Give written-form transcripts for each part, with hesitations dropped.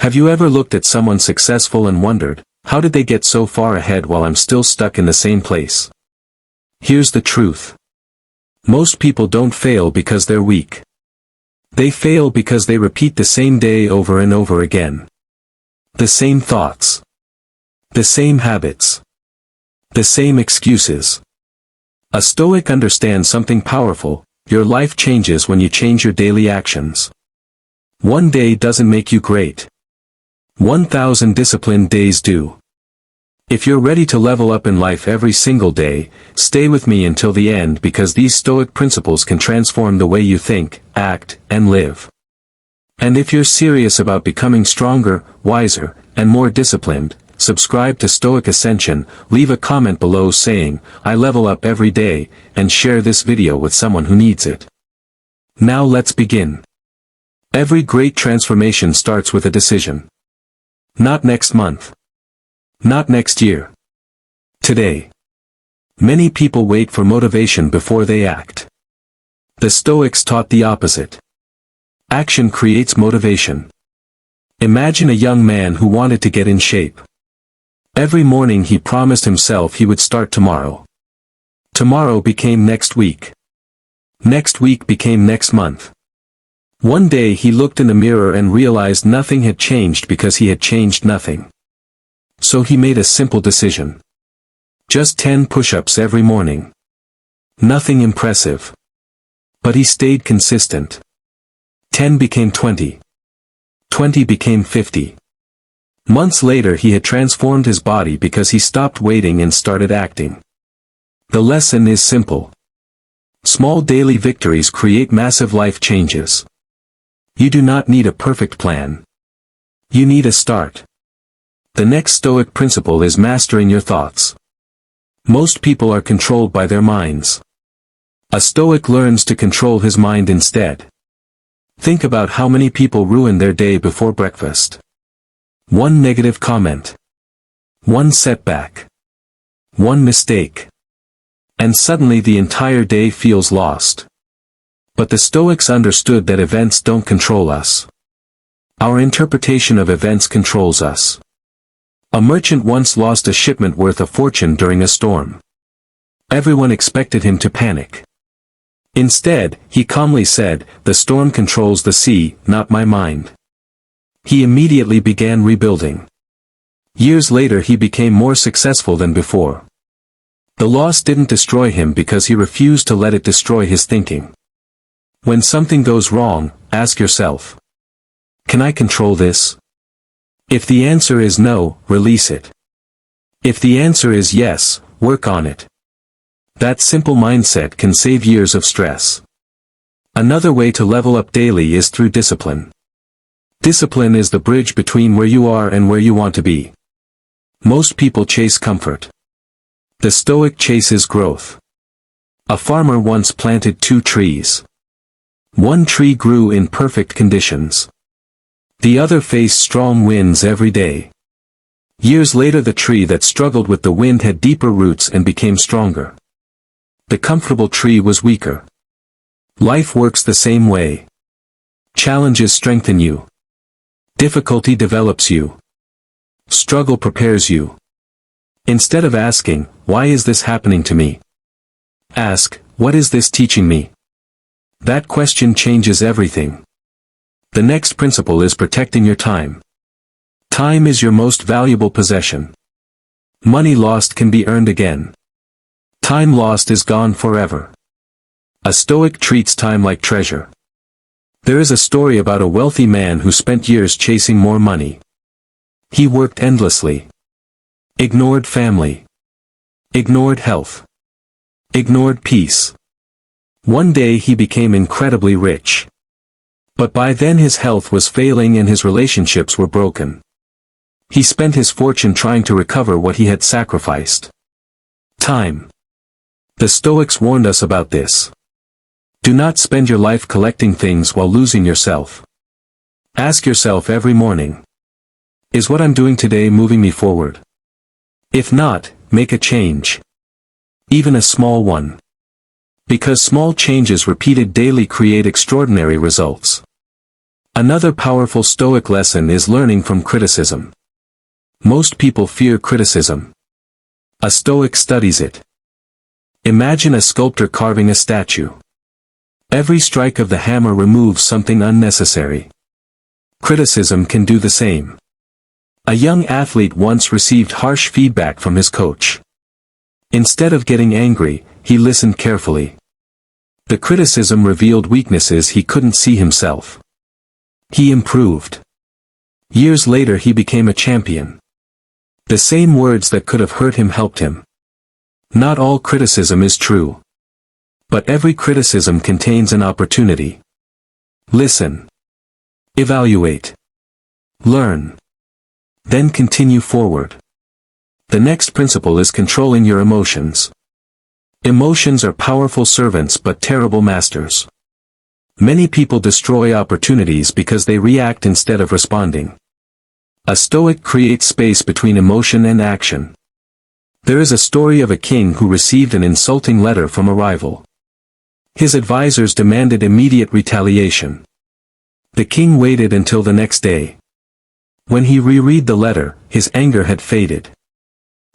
Have you ever looked at someone successful and wondered, how did they get so far ahead while I'm still stuck in the same place? Here's the truth. Most people don't fail because they're weak. They fail because they repeat the same day over and over again. The same thoughts. The same habits. The same excuses. A Stoic understands something powerful: your life changes when you change your daily actions. One day doesn't make you great. 1,000 disciplined days do. If you're ready to level up in life every single day, stay with me until the end, because these Stoic principles can transform the way you think, act, and live. And if you're serious about becoming stronger, wiser, and more disciplined, subscribe to Stoic Ascension, leave a comment below saying, "I level up every day," and share this video with someone who needs it. Now let's begin. Every great transformation starts with a decision. Not next month. Not next year. Today. Many people wait for motivation before they act. The Stoics taught the opposite. Action creates motivation. Imagine a young man who wanted to get in shape. Every morning he promised himself he would start tomorrow. Tomorrow became next week. Next week became next month. One day he looked in the mirror and realized nothing had changed because he had changed nothing. So he made a simple decision. Just 10 push-ups every morning. Nothing impressive. But he stayed consistent. 10 became 20. 20 became 50. Months later he had transformed his body because he stopped waiting and started acting. The lesson is simple. Small daily victories create massive life changes. You do not need a perfect plan. You need a start. The next Stoic principle is mastering your thoughts. Most people are controlled by their minds. A Stoic learns to control his mind instead. Think about how many people ruin their day before breakfast. One negative comment. One setback. One mistake. And suddenly the entire day feels lost. But the Stoics understood that events don't control us. Our interpretation of events controls us. A merchant once lost a shipment worth a fortune during a storm. Everyone expected him to panic. Instead, he calmly said, "The storm controls the sea, not my mind." He immediately began rebuilding. Years later he became more successful than before. The loss didn't destroy him because he refused to let it destroy his thinking. When something goes wrong, ask yourself, can I control this? If the answer is no, release it. If the answer is yes, work on it. That simple mindset can save years of stress. Another way to level up daily is through discipline. Discipline is the bridge between where you are and where you want to be. Most people chase comfort. The Stoic chases growth. A farmer once planted 2 trees. One tree grew in perfect conditions. The other faced strong winds every day. Years later the tree that struggled with the wind had deeper roots and became stronger. The comfortable tree was weaker. Life works the same way. Challenges strengthen you. Difficulty develops you. Struggle prepares you. Instead of asking, "Why is this happening to me?" ask, "What is this teaching me?" That question changes everything. The next principle is protecting your time. Time is your most valuable possession. Money lost can be earned again. Time lost is gone forever. A Stoic treats time like treasure. There is a story about a wealthy man who spent years chasing more money. He worked endlessly. Ignored family. Ignored health. Ignored peace. One day he became incredibly rich. But by then his health was failing and his relationships were broken. He spent his fortune trying to recover what he had sacrificed. Time. The Stoics warned us about this. Do not spend your life collecting things while losing yourself. Ask yourself every morning, is what I'm doing today moving me forward? If not, make a change. Even a small one. Because small changes repeated daily create extraordinary results. Another powerful Stoic lesson is learning from criticism. Most people fear criticism. A Stoic studies it. Imagine a sculptor carving a statue. Every strike of the hammer removes something unnecessary. Criticism can do the same. A young athlete once received harsh feedback from his coach. Instead of getting angry, he listened carefully. The criticism revealed weaknesses he couldn't see himself. He improved. Years later he became a champion. The same words that could have hurt him helped him. Not all criticism is true. But every criticism contains an opportunity. Listen. Evaluate. Learn. Then continue forward. The next principle is controlling your emotions. Emotions are powerful servants but terrible masters. Many people destroy opportunities because they react instead of responding. A Stoic creates space between emotion and action. There is a story of a king who received an insulting letter from a rival. His advisors demanded immediate retaliation. The king waited until the next day. When he reread the letter, his anger had faded.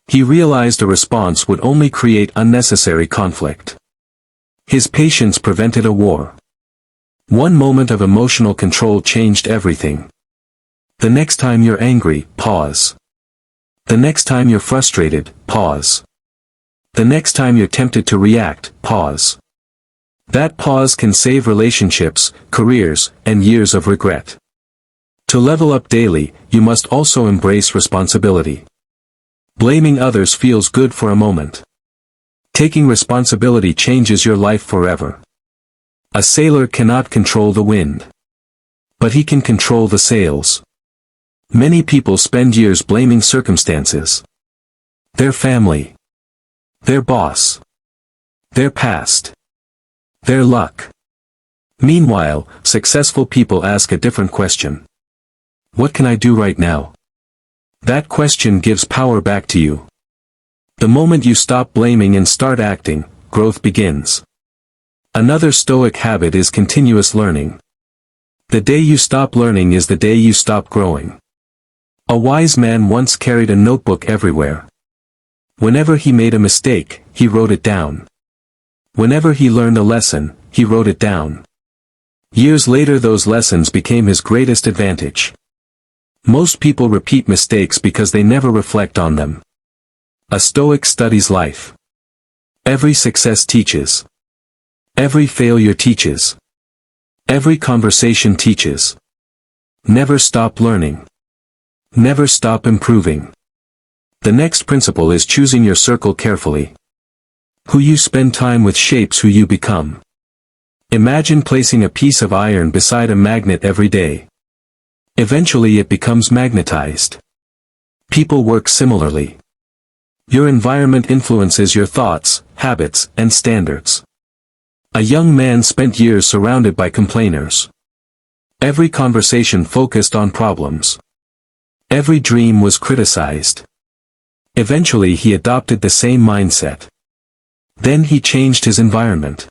He realized a response would only create unnecessary conflict. His patience prevented a war. One moment of emotional control changed everything. The next time you're angry, pause. The next time you're frustrated, pause. The next time you're tempted to react, pause. That pause can save relationships, careers, and years of regret. To level up daily, you must also embrace responsibility. Blaming others feels good for a moment. Taking responsibility changes your life forever. A sailor cannot control the wind. But he can control the sails. Many people spend years blaming circumstances. Their family. Their boss. Their past. Their luck. Meanwhile, successful people ask a different question. What can I do right now? That question gives power back to you. The moment you stop blaming and start acting, growth begins. Another Stoic habit is continuous learning. The day you stop learning is the day you stop growing. A wise man once carried a notebook everywhere. Whenever he made a mistake, he wrote it down. Whenever he learned a lesson, he wrote it down. Years later those lessons became his greatest advantage. Most people repeat mistakes because they never reflect on them. A Stoic studies life. Every success teaches. Every failure teaches. Every conversation teaches. Never stop learning. Never stop improving. The next principle is choosing your circle carefully. Who you spend time with shapes who you become. Imagine placing a piece of iron beside a magnet every day. Eventually it becomes magnetized. People work similarly. Your environment influences your thoughts, habits, and standards. A young man spent years surrounded by complainers. Every conversation focused on problems. Every dream was criticized. Eventually he adopted the same mindset. Then he changed his environment.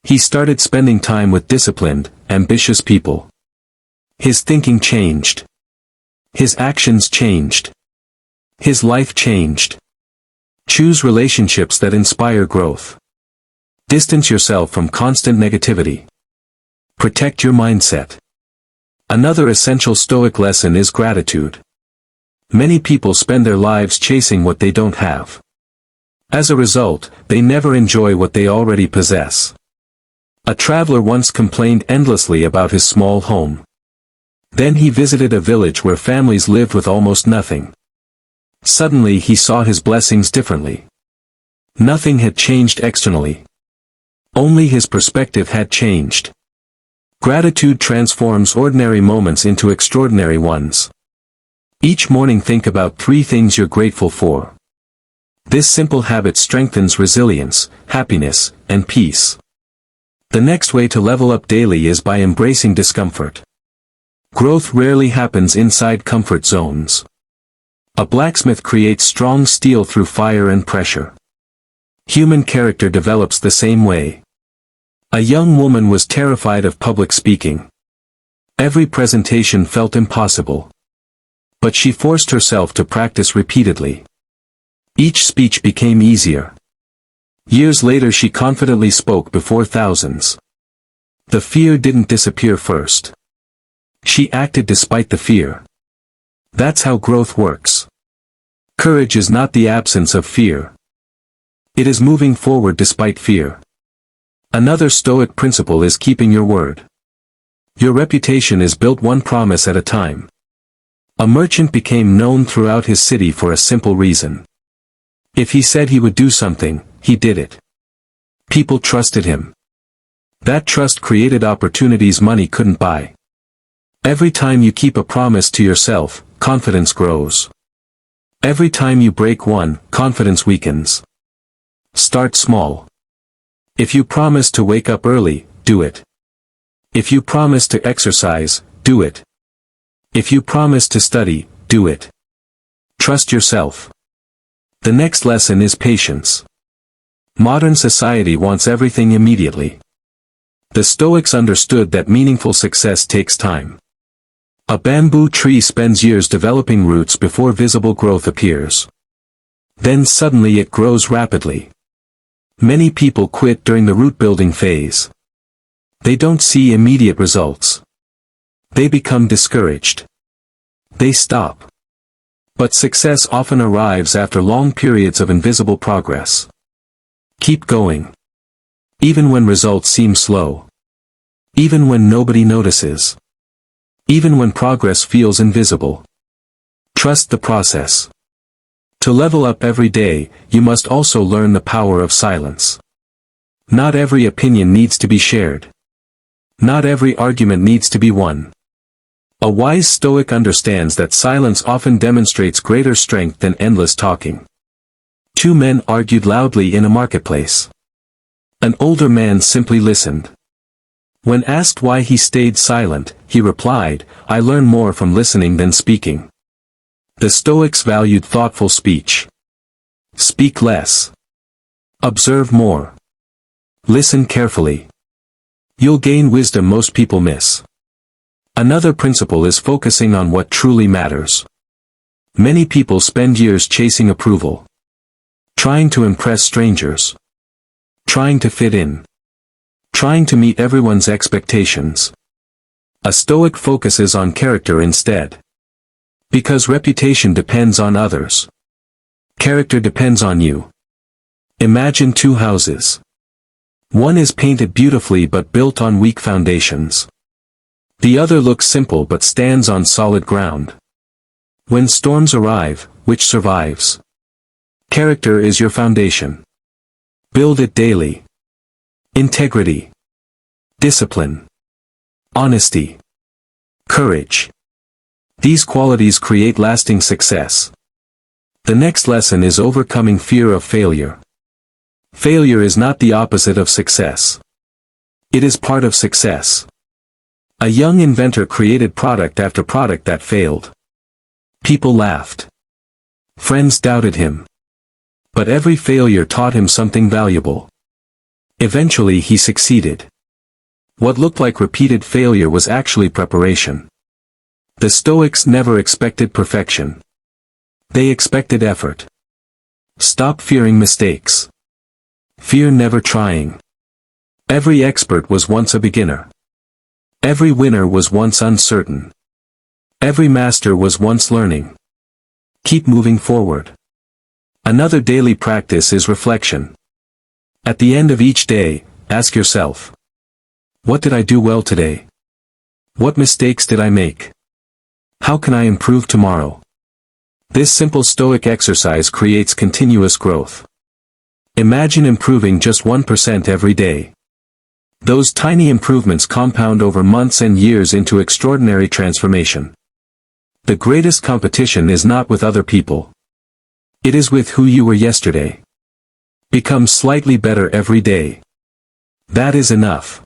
He started spending time with disciplined, ambitious people. His thinking changed. His actions changed. His life changed. Choose relationships that inspire growth. Distance yourself from constant negativity. Protect your mindset. Another essential Stoic lesson is gratitude. Many people spend their lives chasing what they don't have. As a result, they never enjoy what they already possess. A traveler once complained endlessly about his small home. Then he visited a village where families lived with almost nothing. Suddenly he saw his blessings differently. Nothing had changed externally. Only his perspective had changed. Gratitude transforms ordinary moments into extraordinary ones. Each morning think about 3 things you're grateful for. This simple habit strengthens resilience, happiness, and peace. The next way to level up daily is by embracing discomfort. Growth rarely happens inside comfort zones. A blacksmith creates strong steel through fire and pressure. Human character develops the same way. A young woman was terrified of public speaking. Every presentation felt impossible. But she forced herself to practice repeatedly. Each speech became easier. Years later she confidently spoke before thousands. The fear didn't disappear first. She acted despite the fear. That's how growth works. Courage is not the absence of fear. It is moving forward despite fear. Another Stoic principle is keeping your word. Your reputation is built one promise at a time. A merchant became known throughout his city for a simple reason. If he said he would do something, he did it. People trusted him. That trust created opportunities money couldn't buy. Every time you keep a promise to yourself, confidence grows. Every time you break one, confidence weakens. Start small. If you promise to wake up early, do it. If you promise to exercise, do it. If you promise to study, do it. Trust yourself. The next lesson is patience. Modern society wants everything immediately. The Stoics understood that meaningful success takes time. A bamboo tree spends years developing roots before visible growth appears. Then suddenly it grows rapidly. Many people quit during the root-building phase. They don't see immediate results. They become discouraged. They stop. But success often arrives after long periods of invisible progress. Keep going. Even when results seem slow. Even when nobody notices. Even when progress feels invisible. Trust the process. To level up every day, you must also learn the power of silence. Not every opinion needs to be shared. Not every argument needs to be won. A wise Stoic understands that silence often demonstrates greater strength than endless talking. Two men argued loudly in a marketplace. An older man simply listened. When asked why he stayed silent, he replied, "I learn more from listening than speaking." The Stoics valued thoughtful speech. Speak less. Observe more. Listen carefully. You'll gain wisdom most people miss. Another principle is focusing on what truly matters. Many people spend years chasing approval. Trying to impress strangers. Trying to fit in. Trying to meet everyone's expectations. A Stoic focuses on character instead. Because reputation depends on others. Character depends on you. Imagine two houses. One is painted beautifully but built on weak foundations. The other looks simple but stands on solid ground. When storms arrive, which survives? Character is your foundation. Build it daily. Integrity. Discipline. Honesty. Courage. These qualities create lasting success. The next lesson is overcoming fear of failure. Failure is not the opposite of success. It is part of success. A young inventor created product after product that failed. People laughed. Friends doubted him. But every failure taught him something valuable. Eventually he succeeded. What looked like repeated failure was actually preparation. The Stoics never expected perfection. They expected effort. Stop fearing mistakes. Fear never trying. Every expert was once a beginner. Every winner was once uncertain. Every master was once learning. Keep moving forward. Another daily practice is reflection. At the end of each day, ask yourself, what did I do well today? What mistakes did I make? How can I improve tomorrow? This simple Stoic exercise creates continuous growth. Imagine improving just 1% every day. Those tiny improvements compound over months and years into extraordinary transformation. The greatest competition is not with other people. It is with who you were yesterday. Become slightly better every day. That is enough.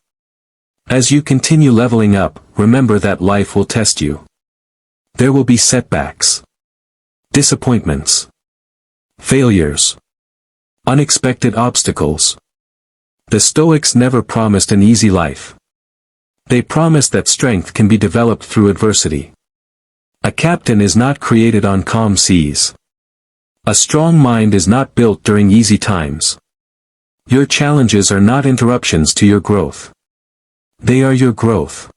As you continue leveling up, remember that life will test you. There will be setbacks. Disappointments. Failures. Unexpected obstacles. The Stoics never promised an easy life. They promise that strength can be developed through adversity. A captain is not created on calm seas. A strong mind is not built during easy times. Your challenges are not interruptions to your growth. They are your growth.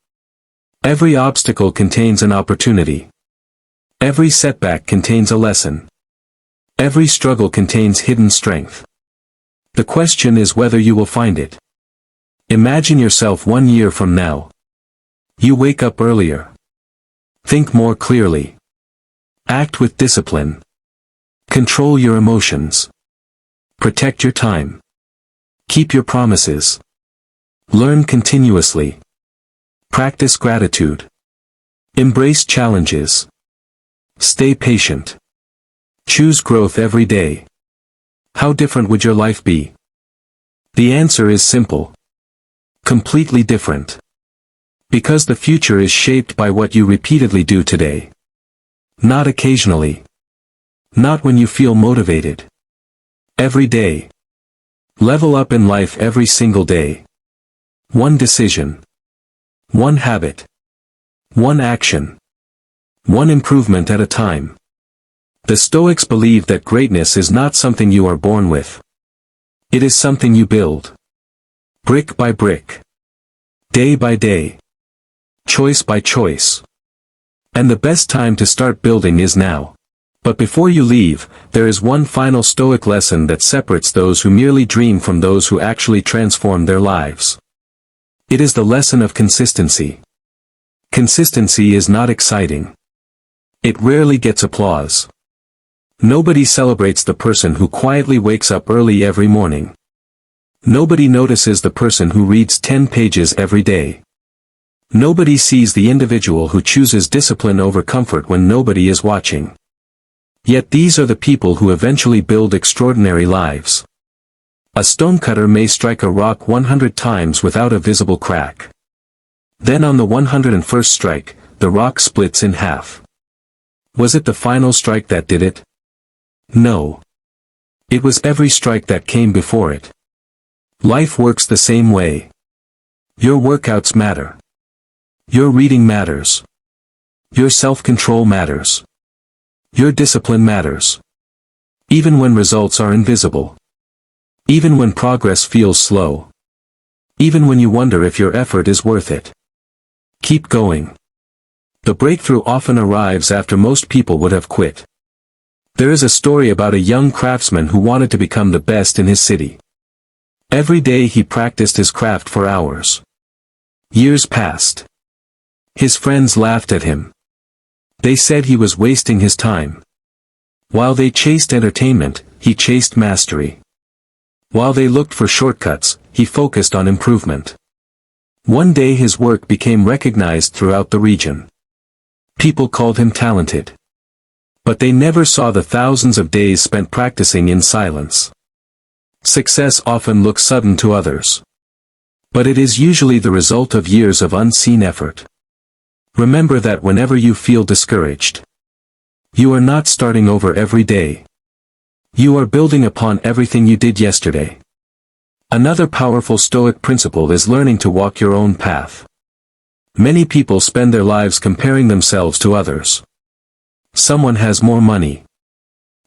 Every obstacle contains an opportunity. Every setback contains a lesson. Every struggle contains hidden strength. The question is whether you will find it. Imagine yourself 1 year from now. You wake up earlier. Think more clearly. Act with discipline. Control your emotions. Protect your time. Keep your promises. Learn continuously. Practice gratitude. Embrace challenges. Stay patient. Choose growth every day. How different would your life be? The answer is simple. Completely different. Because the future is shaped by what you repeatedly do today. Not occasionally. Not when you feel motivated. Every day. Level up in life every single day. One decision. One habit. One action. One improvement at a time. The Stoics believe that greatness is not something you are born with. It is something you build. Brick by brick. Day by day. Choice by choice. And the best time to start building is now. But before you leave, there is one final Stoic lesson that separates those who merely dream from those who actually transform their lives. It is the lesson of consistency. Consistency is not exciting. It rarely gets applause. Nobody celebrates the person who quietly wakes up early every morning. Nobody notices the person who reads 10 pages every day. Nobody sees the individual who chooses discipline over comfort when nobody is watching. Yet these are the people who eventually build extraordinary lives. A stonecutter may strike a rock 100 times without a visible crack. Then on the 101st strike, the rock splits in half. Was it the final strike that did it? No. It was every strike that came before it. Life works the same way. Your workouts matter. Your reading matters. Your self-control matters. Your discipline matters. Even when results are invisible. Even when progress feels slow. Even when you wonder if your effort is worth it. Keep going. The breakthrough often arrives after most people would have quit. There is a story about a young craftsman who wanted to become the best in his city. Every day he practiced his craft for hours. Years passed. His friends laughed at him. They said he was wasting his time. While they chased entertainment, he chased mastery. While they looked for shortcuts, he focused on improvement. One day his work became recognized throughout the region. People called him talented. But they never saw the thousands of days spent practicing in silence. Success often looks sudden to others. But it is usually the result of years of unseen effort. Remember that whenever you feel discouraged, you are not starting over every day. You are building upon everything you did yesterday. Another powerful Stoic principle is learning to walk your own path. Many people spend their lives comparing themselves to others. Someone has more money.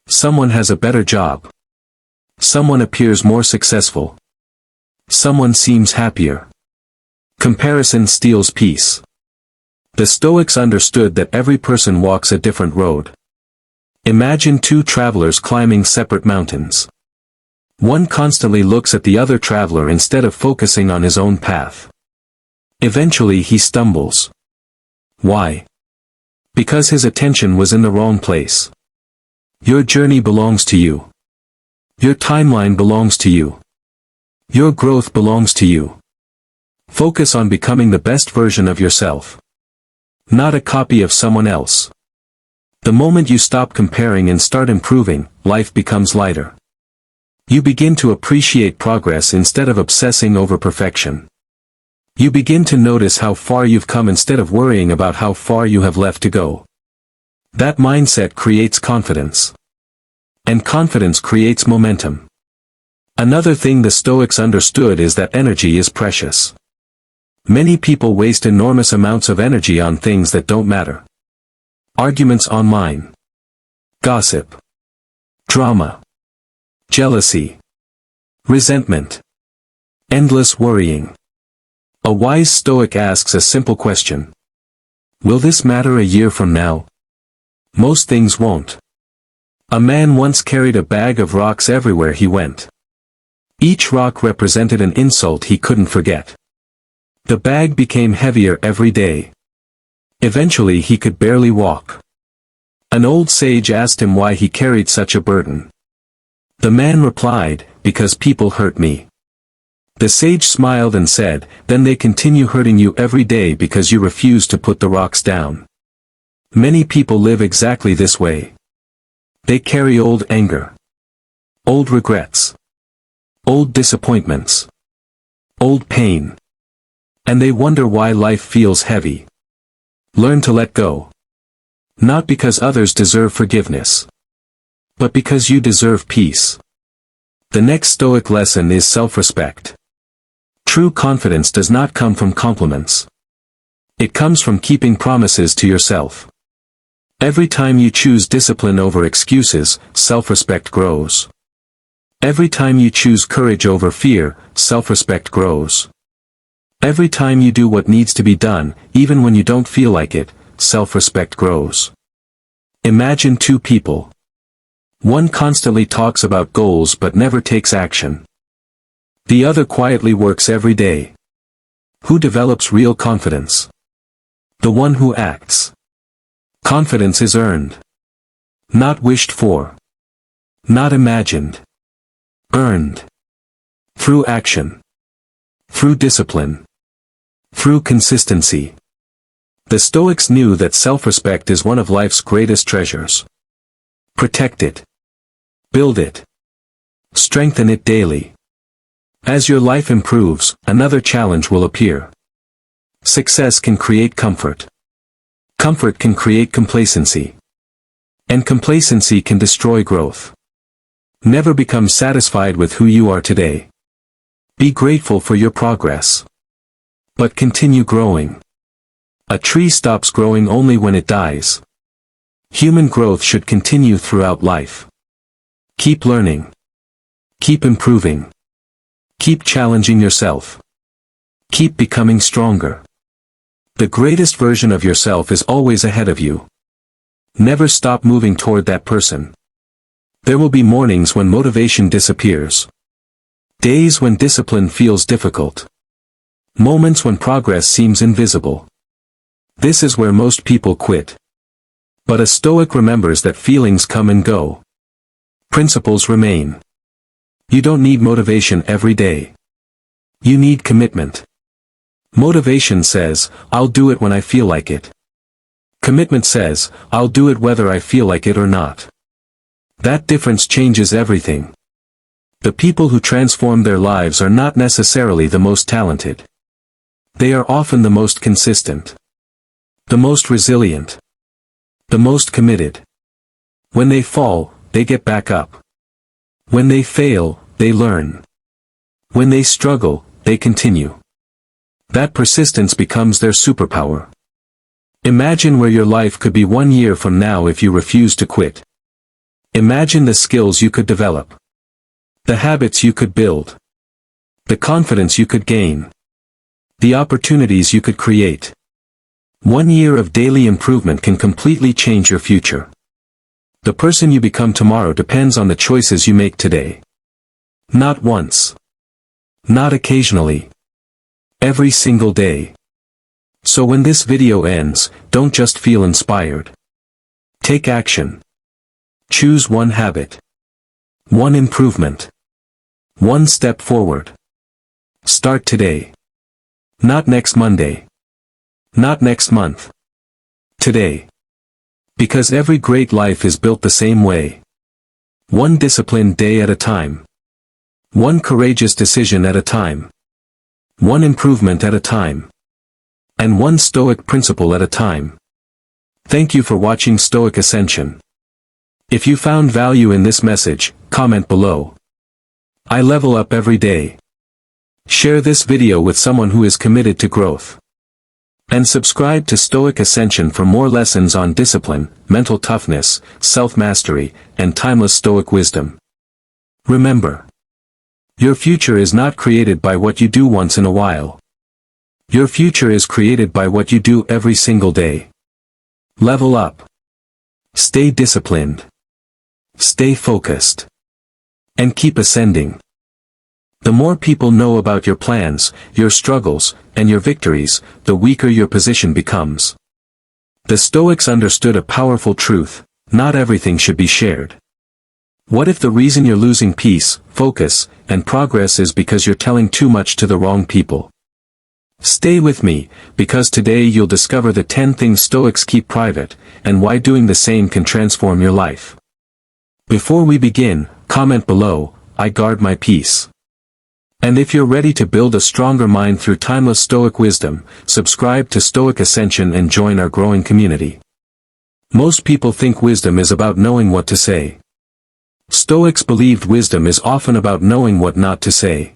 Someone has a better job. Someone appears more successful. Someone seems happier. Comparison steals peace. The Stoics understood that every person walks a different road. Imagine two travelers climbing separate mountains. One constantly looks at the other traveler instead of focusing on his own path. Eventually he stumbles. Why? Because his attention was in the wrong place. Your journey belongs to you. Your timeline belongs to you. Your growth belongs to you. Focus on becoming the best version of yourself. Not a copy of someone else. The moment you stop comparing and start improving, life becomes lighter. You begin to appreciate progress instead of obsessing over perfection. You begin to notice how far you've come instead of worrying about how far you have left to go. That mindset creates confidence. And confidence creates momentum. Another thing the Stoics understood is that energy is precious. Many people waste enormous amounts of energy on things that don't matter. Arguments online. Gossip. Drama. Jealousy. Resentment. Endless worrying. A wise Stoic asks a simple question. Will this matter a year from now? Most things won't. A man once carried a bag of rocks everywhere he went. Each rock represented an insult he couldn't forget. The bag became heavier every day. Eventually he could barely walk. An old sage asked him why he carried such a burden. The man replied, "Because people hurt me." The sage smiled and said, "Then they continue hurting you every day because you refuse to put the rocks down." Many people live exactly this way. They carry old anger, old regrets, old disappointments, old pain. And they wonder why life feels heavy. Learn to let go. Not because others deserve forgiveness, but because you deserve peace. The next Stoic lesson is self-respect. True confidence does not come from compliments. It comes from keeping promises to yourself. Every time you choose discipline over excuses, self-respect grows. Every time you choose courage over fear, self-respect grows. Every time you do what needs to be done, even when you don't feel like it, self-respect grows. Imagine two people. One constantly talks about goals but never takes action. The other quietly works every day. Who develops real confidence? The one who acts. Confidence is earned. Not wished for. Not imagined. Earned. Through action. Through discipline. Through consistency. The Stoics knew that self-respect is one of life's greatest treasures. Protect it. Build it. Strengthen it daily. As your life improves, another challenge will appear. Success can create comfort. Comfort can create complacency. And complacency can destroy growth. Never become satisfied with who you are today. Be grateful for your progress. But continue growing. A tree stops growing only when it dies. Human growth should continue throughout life. Keep learning. Keep improving. Keep challenging yourself. Keep becoming stronger. The greatest version of yourself is always ahead of you. Never stop moving toward that person. There will be mornings when motivation disappears. Days when discipline feels difficult. Moments when progress seems invisible. This is where most people quit. But a Stoic remembers that feelings come and go. Principles remain. You don't need motivation every day. You need commitment. Motivation says, "I'll do it when I feel like it." Commitment says, "I'll do it whether I feel like it or not." That difference changes everything. The people who transform their lives are not necessarily the most talented. They are often the most consistent. The most resilient. The most committed. When they fall, they get back up. When they fail, they learn. When they struggle, they continue. That persistence becomes their superpower. Imagine where your life could be 1 year from now if you refuse to quit. Imagine the skills you could develop. The habits you could build. The confidence you could gain. The opportunities you could create. 1 year of daily improvement can completely change your future. The person you become tomorrow depends on the choices you make today. Not once. Not occasionally. Every single day. So when this video ends, don't just feel inspired. Take action. Choose one habit. One improvement. One step forward. Start today. Not next Monday. Not next month. Today. Because every great life is built the same way. One disciplined day at a time. One courageous decision at a time. One improvement at a time. And one Stoic principle at a time. Thank you for watching Stoic Ascension. If you found value in this message, comment below. I level up every day. Share this video with someone who is committed to growth. And subscribe to Stoic Ascension for more lessons on discipline, mental toughness, self-mastery, and timeless Stoic wisdom. Remember, your future is not created by what you do once in a while. Your future is created by what you do every single day. Level up. Stay disciplined. Stay focused. And keep ascending. The more people know about your plans, your struggles, and your victories, the weaker your position becomes. The Stoics understood a powerful truth: not everything should be shared. What if the reason you're losing peace, focus, and progress is because you're telling too much to the wrong people? Stay with me, because today you'll discover the 10 things Stoics keep private, and why doing the same can transform your life. Before we begin, comment below, "I guard my peace." And if you're ready to build a stronger mind through timeless Stoic wisdom, subscribe to Stoic Ascension and join our growing community. Most people think wisdom is about knowing what to say. Stoics believed wisdom is often about knowing what not to say.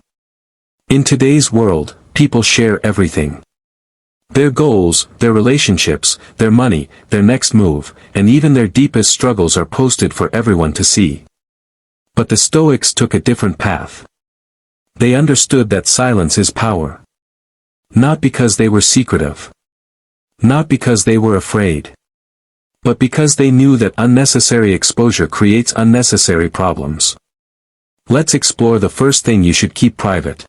In today's world, people share everything. Their goals, their relationships, their money, their next move, and even their deepest struggles are posted for everyone to see. But the Stoics took a different path. They understood that silence is power. Not because they were secretive. Not because they were afraid. But because they knew that unnecessary exposure creates unnecessary problems. Let's explore the first thing you should keep private.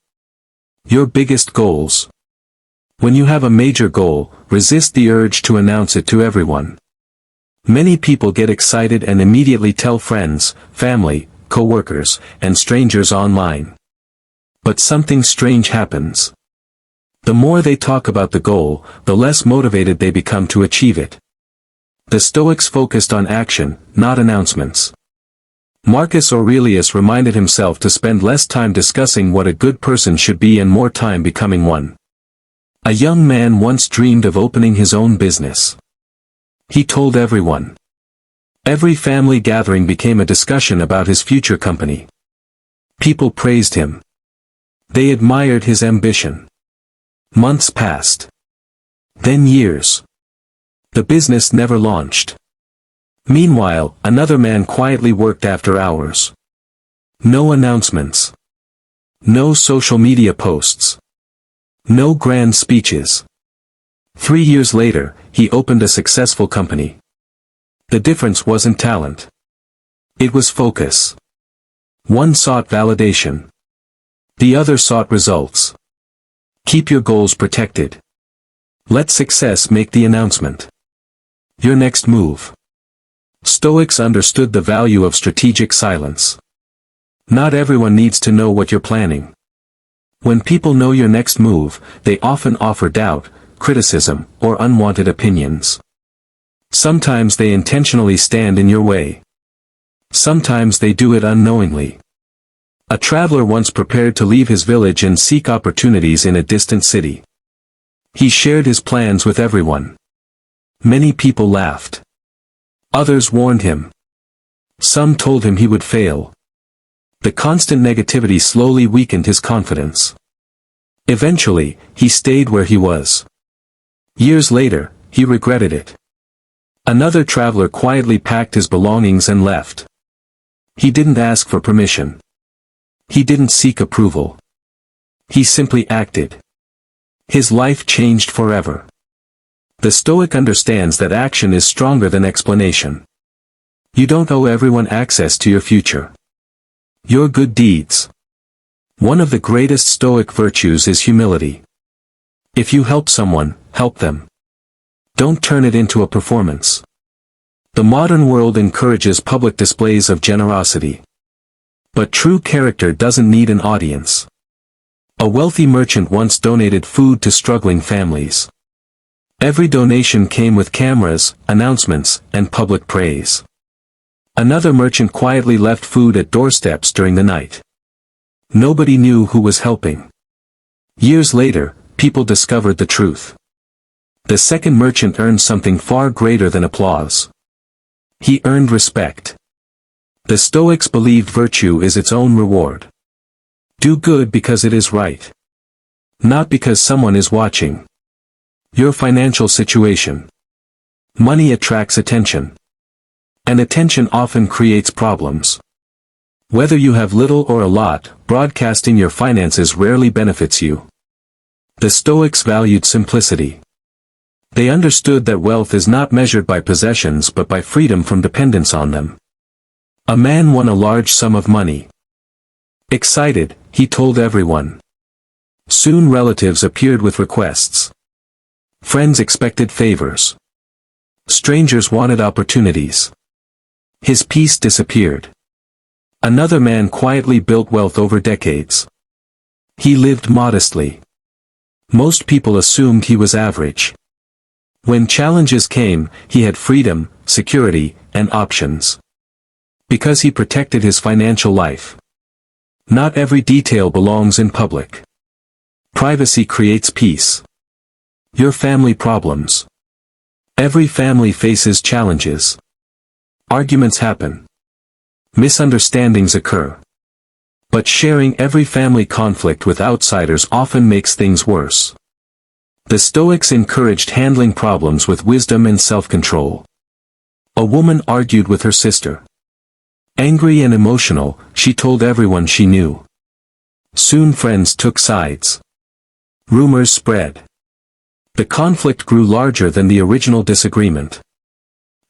Your biggest goals. When you have a major goal, resist the urge to announce it to everyone. Many people get excited and immediately tell friends, family, co-workers, and strangers online. But something strange happens. The more they talk about the goal, the less motivated they become to achieve it. The Stoics focused on action, not announcements. Marcus Aurelius reminded himself to spend less time discussing what a good person should be and more time becoming one. A young man once dreamed of opening his own business. He told everyone. Every family gathering became a discussion about his future company. People praised him. They admired his ambition. Months passed. Then years. The business never launched. Meanwhile, another man quietly worked after hours. No announcements. No social media posts. No grand speeches. 3 years later, he opened a successful company. The difference wasn't talent. It was focus. One sought validation. The other sought results. Keep your goals protected. Let success make the announcement. Your next move. Stoics understood the value of strategic silence. Not everyone needs to know what you're planning. When people know your next move, they often offer doubt, criticism, or unwanted opinions. Sometimes they intentionally stand in your way. Sometimes they do it unknowingly. A traveler once prepared to leave his village and seek opportunities in a distant city. He shared his plans with everyone. Many people laughed. Others warned him. Some told him he would fail. The constant negativity slowly weakened his confidence. Eventually, he stayed where he was. Years later, he regretted it. Another traveler quietly packed his belongings and left. He didn't ask for permission. He didn't seek approval. He simply acted. His life changed forever. The Stoic understands that action is stronger than explanation. You don't owe everyone access to your future. Your good deeds. One of the greatest Stoic virtues is humility. If you help someone, help them. Don't turn it into a performance. The modern world encourages public displays of generosity. But true character doesn't need an audience. A wealthy merchant once donated food to struggling families. Every donation came with cameras, announcements, and public praise. Another merchant quietly left food at doorsteps during the night. Nobody knew who was helping. Years later, people discovered the truth. The second merchant earned something far greater than applause. He earned respect. The Stoics believed virtue is its own reward. Do good because it is right. Not because someone is watching. Your financial situation. Money attracts attention. And attention often creates problems. Whether you have little or a lot, broadcasting your finances rarely benefits you. The Stoics valued simplicity. They understood that wealth is not measured by possessions but by freedom from dependence on them. A man won a large sum of money. Excited, he told everyone. Soon relatives appeared with requests. Friends expected favors. Strangers wanted opportunities. His peace disappeared. Another man quietly built wealth over decades. He lived modestly. Most people assumed he was average. When challenges came, he had freedom, security, and options. Because he protected his financial life. Not every detail belongs in public. Privacy creates peace. Your family problems. Every family faces challenges. Arguments happen. Misunderstandings occur. But sharing every family conflict with outsiders often makes things worse. The Stoics encouraged handling problems with wisdom and self-control. A woman argued with her sister. Angry and emotional, she told everyone she knew. Soon friends took sides. Rumors spread. The conflict grew larger than the original disagreement.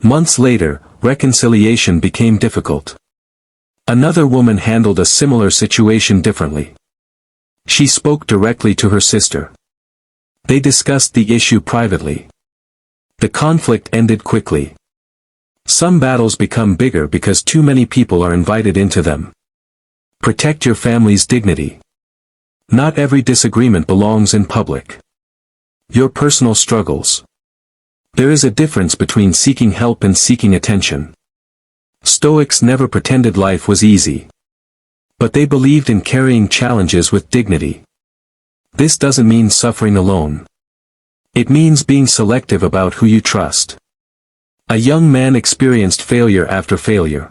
Months later, reconciliation became difficult. Another woman handled a similar situation differently. She spoke directly to her sister. They discussed the issue privately. The conflict ended quickly. Some battles become bigger because too many people are invited into them. Protect your family's dignity. Not every disagreement belongs in public. Your personal struggles. There is a difference between seeking help and seeking attention. Stoics never pretended life was easy. But they believed in carrying challenges with dignity. This doesn't mean suffering alone. It means being selective about who you trust. A young man experienced failure after failure.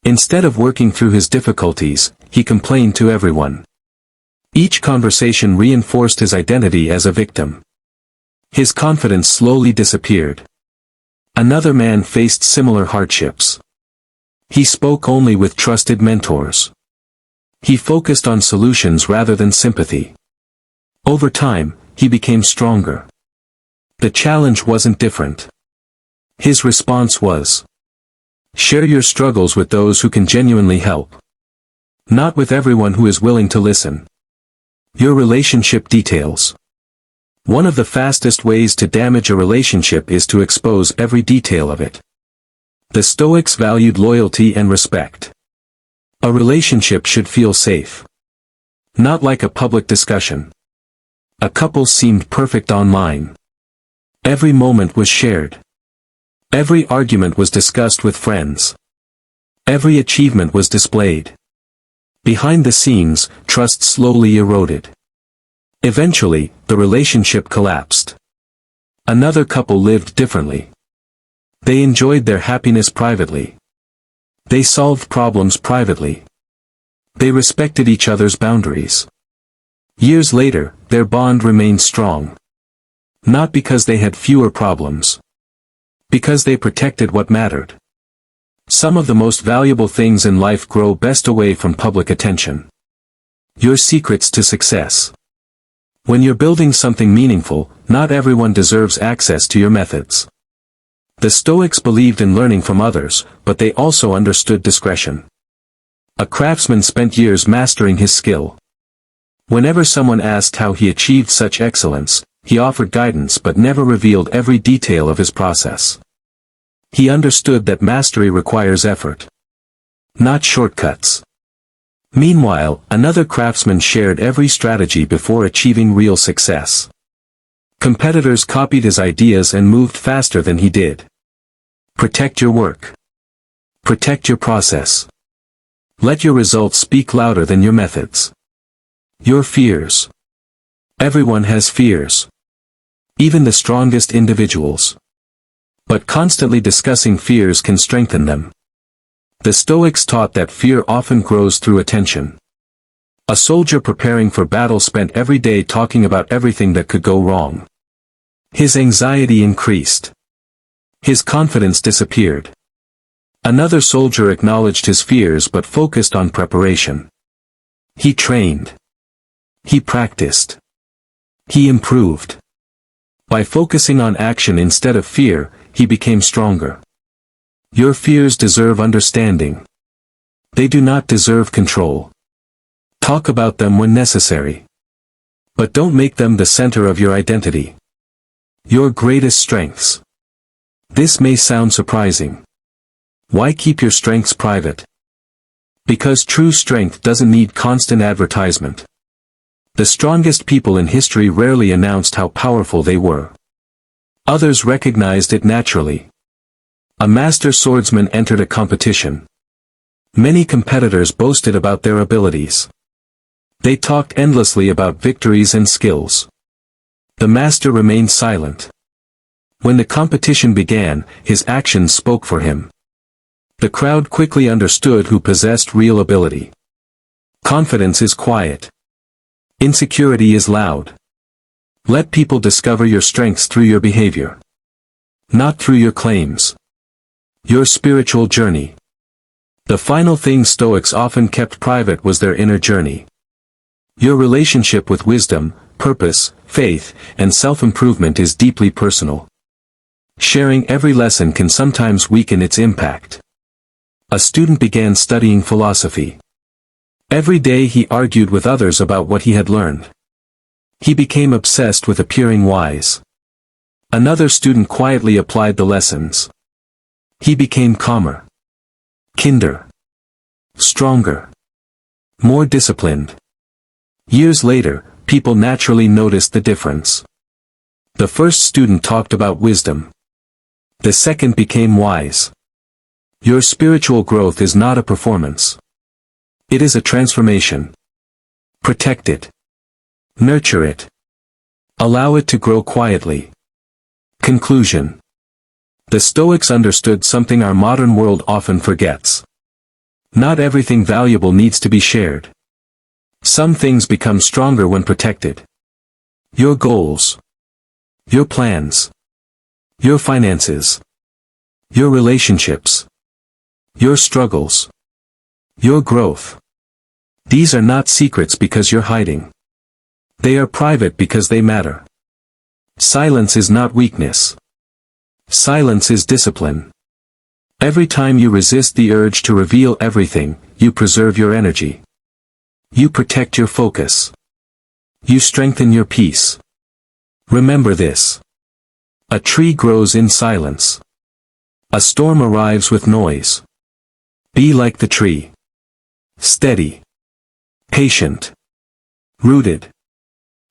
Instead of working through his difficulties, he complained to everyone. Each conversation reinforced his identity as a victim. His confidence slowly disappeared. Another man faced similar hardships. He spoke only with trusted mentors. He focused on solutions rather than sympathy. Over time, he became stronger. The challenge wasn't different. His response was, share your struggles with those who can genuinely help. Not with everyone who is willing to listen. Your relationship details. One of the fastest ways to damage a relationship is to expose every detail of it. The Stoics valued loyalty and respect. A relationship should feel safe. Not like a public discussion. A couple seemed perfect online. Every moment was shared. Every argument was discussed with friends. Every achievement was displayed. Behind the scenes, trust slowly eroded. Eventually, the relationship collapsed. Another couple lived differently. They enjoyed their happiness privately. They solved problems privately. They respected each other's boundaries. Years later, their bond remained strong. Not because they had fewer problems. Because they protected what mattered. Some of the most valuable things in life grow best away from public attention. Your secrets to success. When you're building something meaningful, not everyone deserves access to your methods. The Stoics believed in learning from others, but they also understood discretion. A craftsman spent years mastering his skill. Whenever someone asked how he achieved such excellence, he offered guidance but never revealed every detail of his process. He understood that mastery requires effort. Not shortcuts. Meanwhile, another craftsman shared every strategy before achieving real success. Competitors copied his ideas and moved faster than he did. Protect your work. Protect your process. Let your results speak louder than your methods. Your fears. Everyone has fears. Even the strongest individuals. But constantly discussing fears can strengthen them. The Stoics taught that fear often grows through attention. A soldier preparing for battle spent every day talking about everything that could go wrong. His anxiety increased. His confidence disappeared. Another soldier acknowledged his fears but focused on preparation. He trained. He practiced. He improved. By focusing on action instead of fear, he became stronger. Your fears deserve understanding. They do not deserve control. Talk about them when necessary. But don't make them the center of your identity. Your greatest strengths. This may sound surprising. Why keep your strengths private? Because true strength doesn't need constant advertisement. The strongest people in history rarely announced how powerful they were. Others recognized it naturally. A master swordsman entered a competition. Many competitors boasted about their abilities. They talked endlessly about victories and skills. The master remained silent. When the competition began, his actions spoke for him. The crowd quickly understood who possessed real ability. Confidence is quiet. Insecurity is loud. Let people discover your strengths through your behavior. Not through your claims. Your spiritual journey. The final thing Stoics often kept private was their inner journey. Your relationship with wisdom, purpose, faith, and self-improvement is deeply personal. Sharing every lesson can sometimes weaken its impact. A student began studying philosophy. Every day he argued with others about what he had learned. He became obsessed with appearing wise. Another student quietly applied the lessons. He became calmer, kinder, stronger, more disciplined. Years later, people naturally noticed the difference. The first student talked about wisdom. The second became wise. Your spiritual growth is not a performance. It is a transformation. Protect it. Nurture it. Allow it to grow quietly. Conclusion. The Stoics understood something our modern world often forgets. Not everything valuable needs to be shared. Some things become stronger when protected. Your goals. Your plans. Your finances. Your relationships. Your struggles. Your growth. These are not secrets because you're hiding. They are private because they matter. Silence is not weakness. Silence is discipline. Every time you resist the urge to reveal everything, you preserve your energy. You protect your focus. You strengthen your peace. Remember this. A tree grows in silence. A storm arrives with noise. Be like the tree. Steady. Patient. Rooted.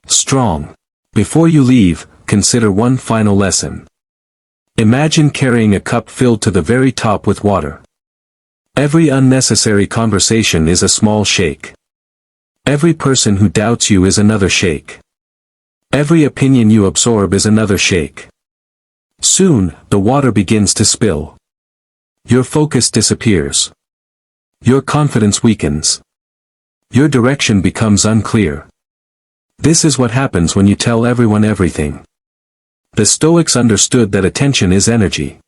Strong. Before you leave, consider one final lesson. Imagine carrying a cup filled to the very top with water. Every unnecessary conversation is a small shake. Every person who doubts you is another shake. Every opinion you absorb is another shake. Soon, the water begins to spill. Your focus disappears. Your confidence weakens. Your direction becomes unclear. This is what happens when you tell everyone everything. The Stoics understood that attention is energy.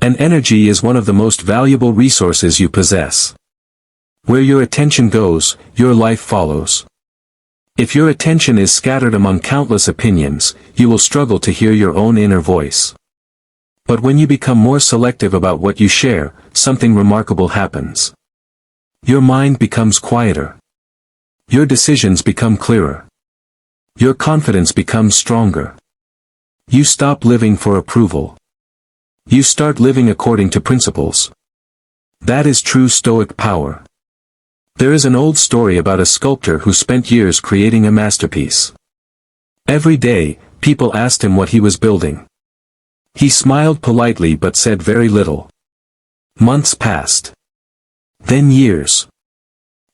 And energy is one of the most valuable resources you possess. Where your attention goes, your life follows. If your attention is scattered among countless opinions, you will struggle to hear your own inner voice. But when you become more selective about what you share, something remarkable happens. Your mind becomes quieter. Your decisions become clearer. Your confidence becomes stronger. You stop living for approval. You start living according to principles. That is true Stoic power. There is an old story about a sculptor who spent years creating a masterpiece. Every day, people asked him what he was building. He smiled politely but said very little. Months passed. Then years.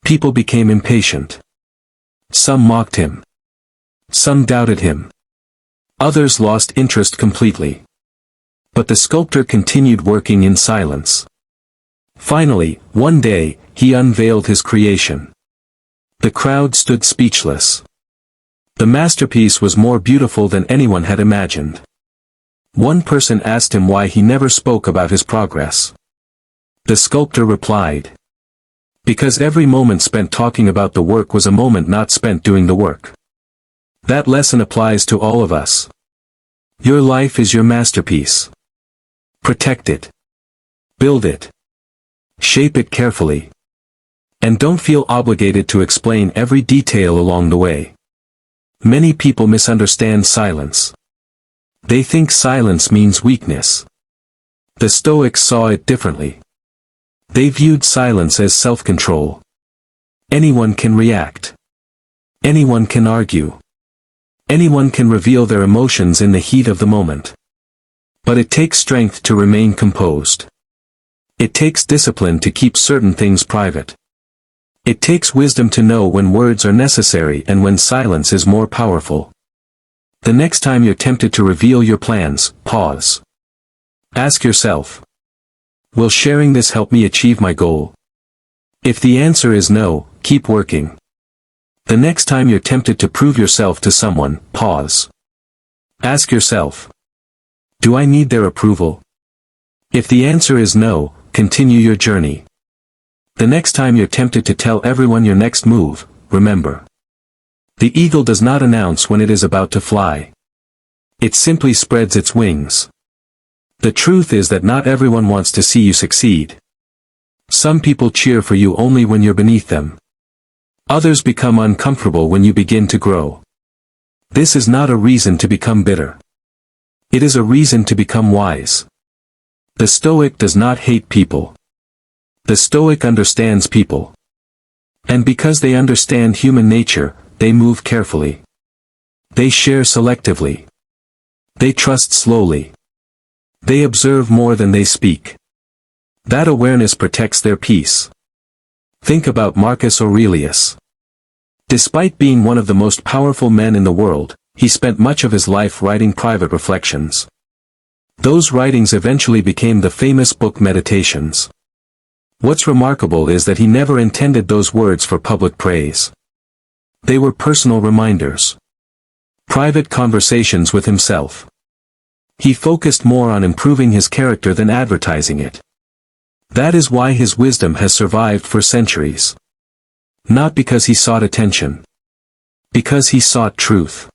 People became impatient. Some mocked him. Some doubted him. Others lost interest completely. But the sculptor continued working in silence. Finally, one day, he unveiled his creation. The crowd stood speechless. The masterpiece was more beautiful than anyone had imagined. One person asked him why he never spoke about his progress. The sculptor replied, "Because every moment spent talking about the work was a moment not spent doing the work." That lesson applies to all of us. Your life is your masterpiece. Protect it. Build it. Shape it carefully. And don't feel obligated to explain every detail along the way. Many people misunderstand silence. They think silence means weakness. The Stoics saw it differently. They viewed silence as self-control. Anyone can react. Anyone can argue. Anyone can reveal their emotions in the heat of the moment. But it takes strength to remain composed. It takes discipline to keep certain things private. It takes wisdom to know when words are necessary and when silence is more powerful. The next time you're tempted to reveal your plans, pause. Ask yourself, will sharing this help me achieve my goal? If the answer is no, keep working. The next time you're tempted to prove yourself to someone, pause. Ask yourself, do I need their approval? If the answer is no, continue your journey. The next time you're tempted to tell everyone your next move, remember. The eagle does not announce when it is about to fly. It simply spreads its wings. The truth is that not everyone wants to see you succeed. Some people cheer for you only when you're beneath them. Others become uncomfortable when you begin to grow. This is not a reason to become bitter. It is a reason to become wise. The Stoic does not hate people. The Stoic understands people. And because they understand human nature, they move carefully. They share selectively. They trust slowly. They observe more than they speak. That awareness protects their peace. Think about Marcus Aurelius. Despite being one of the most powerful men in the world, he spent much of his life writing private reflections. Those writings eventually became the famous book Meditations. What's remarkable is that he never intended those words for public praise. They were personal reminders. Private conversations with himself. He focused more on improving his character than advertising it. That is why his wisdom has survived for centuries. Not because he sought attention. Because he sought truth.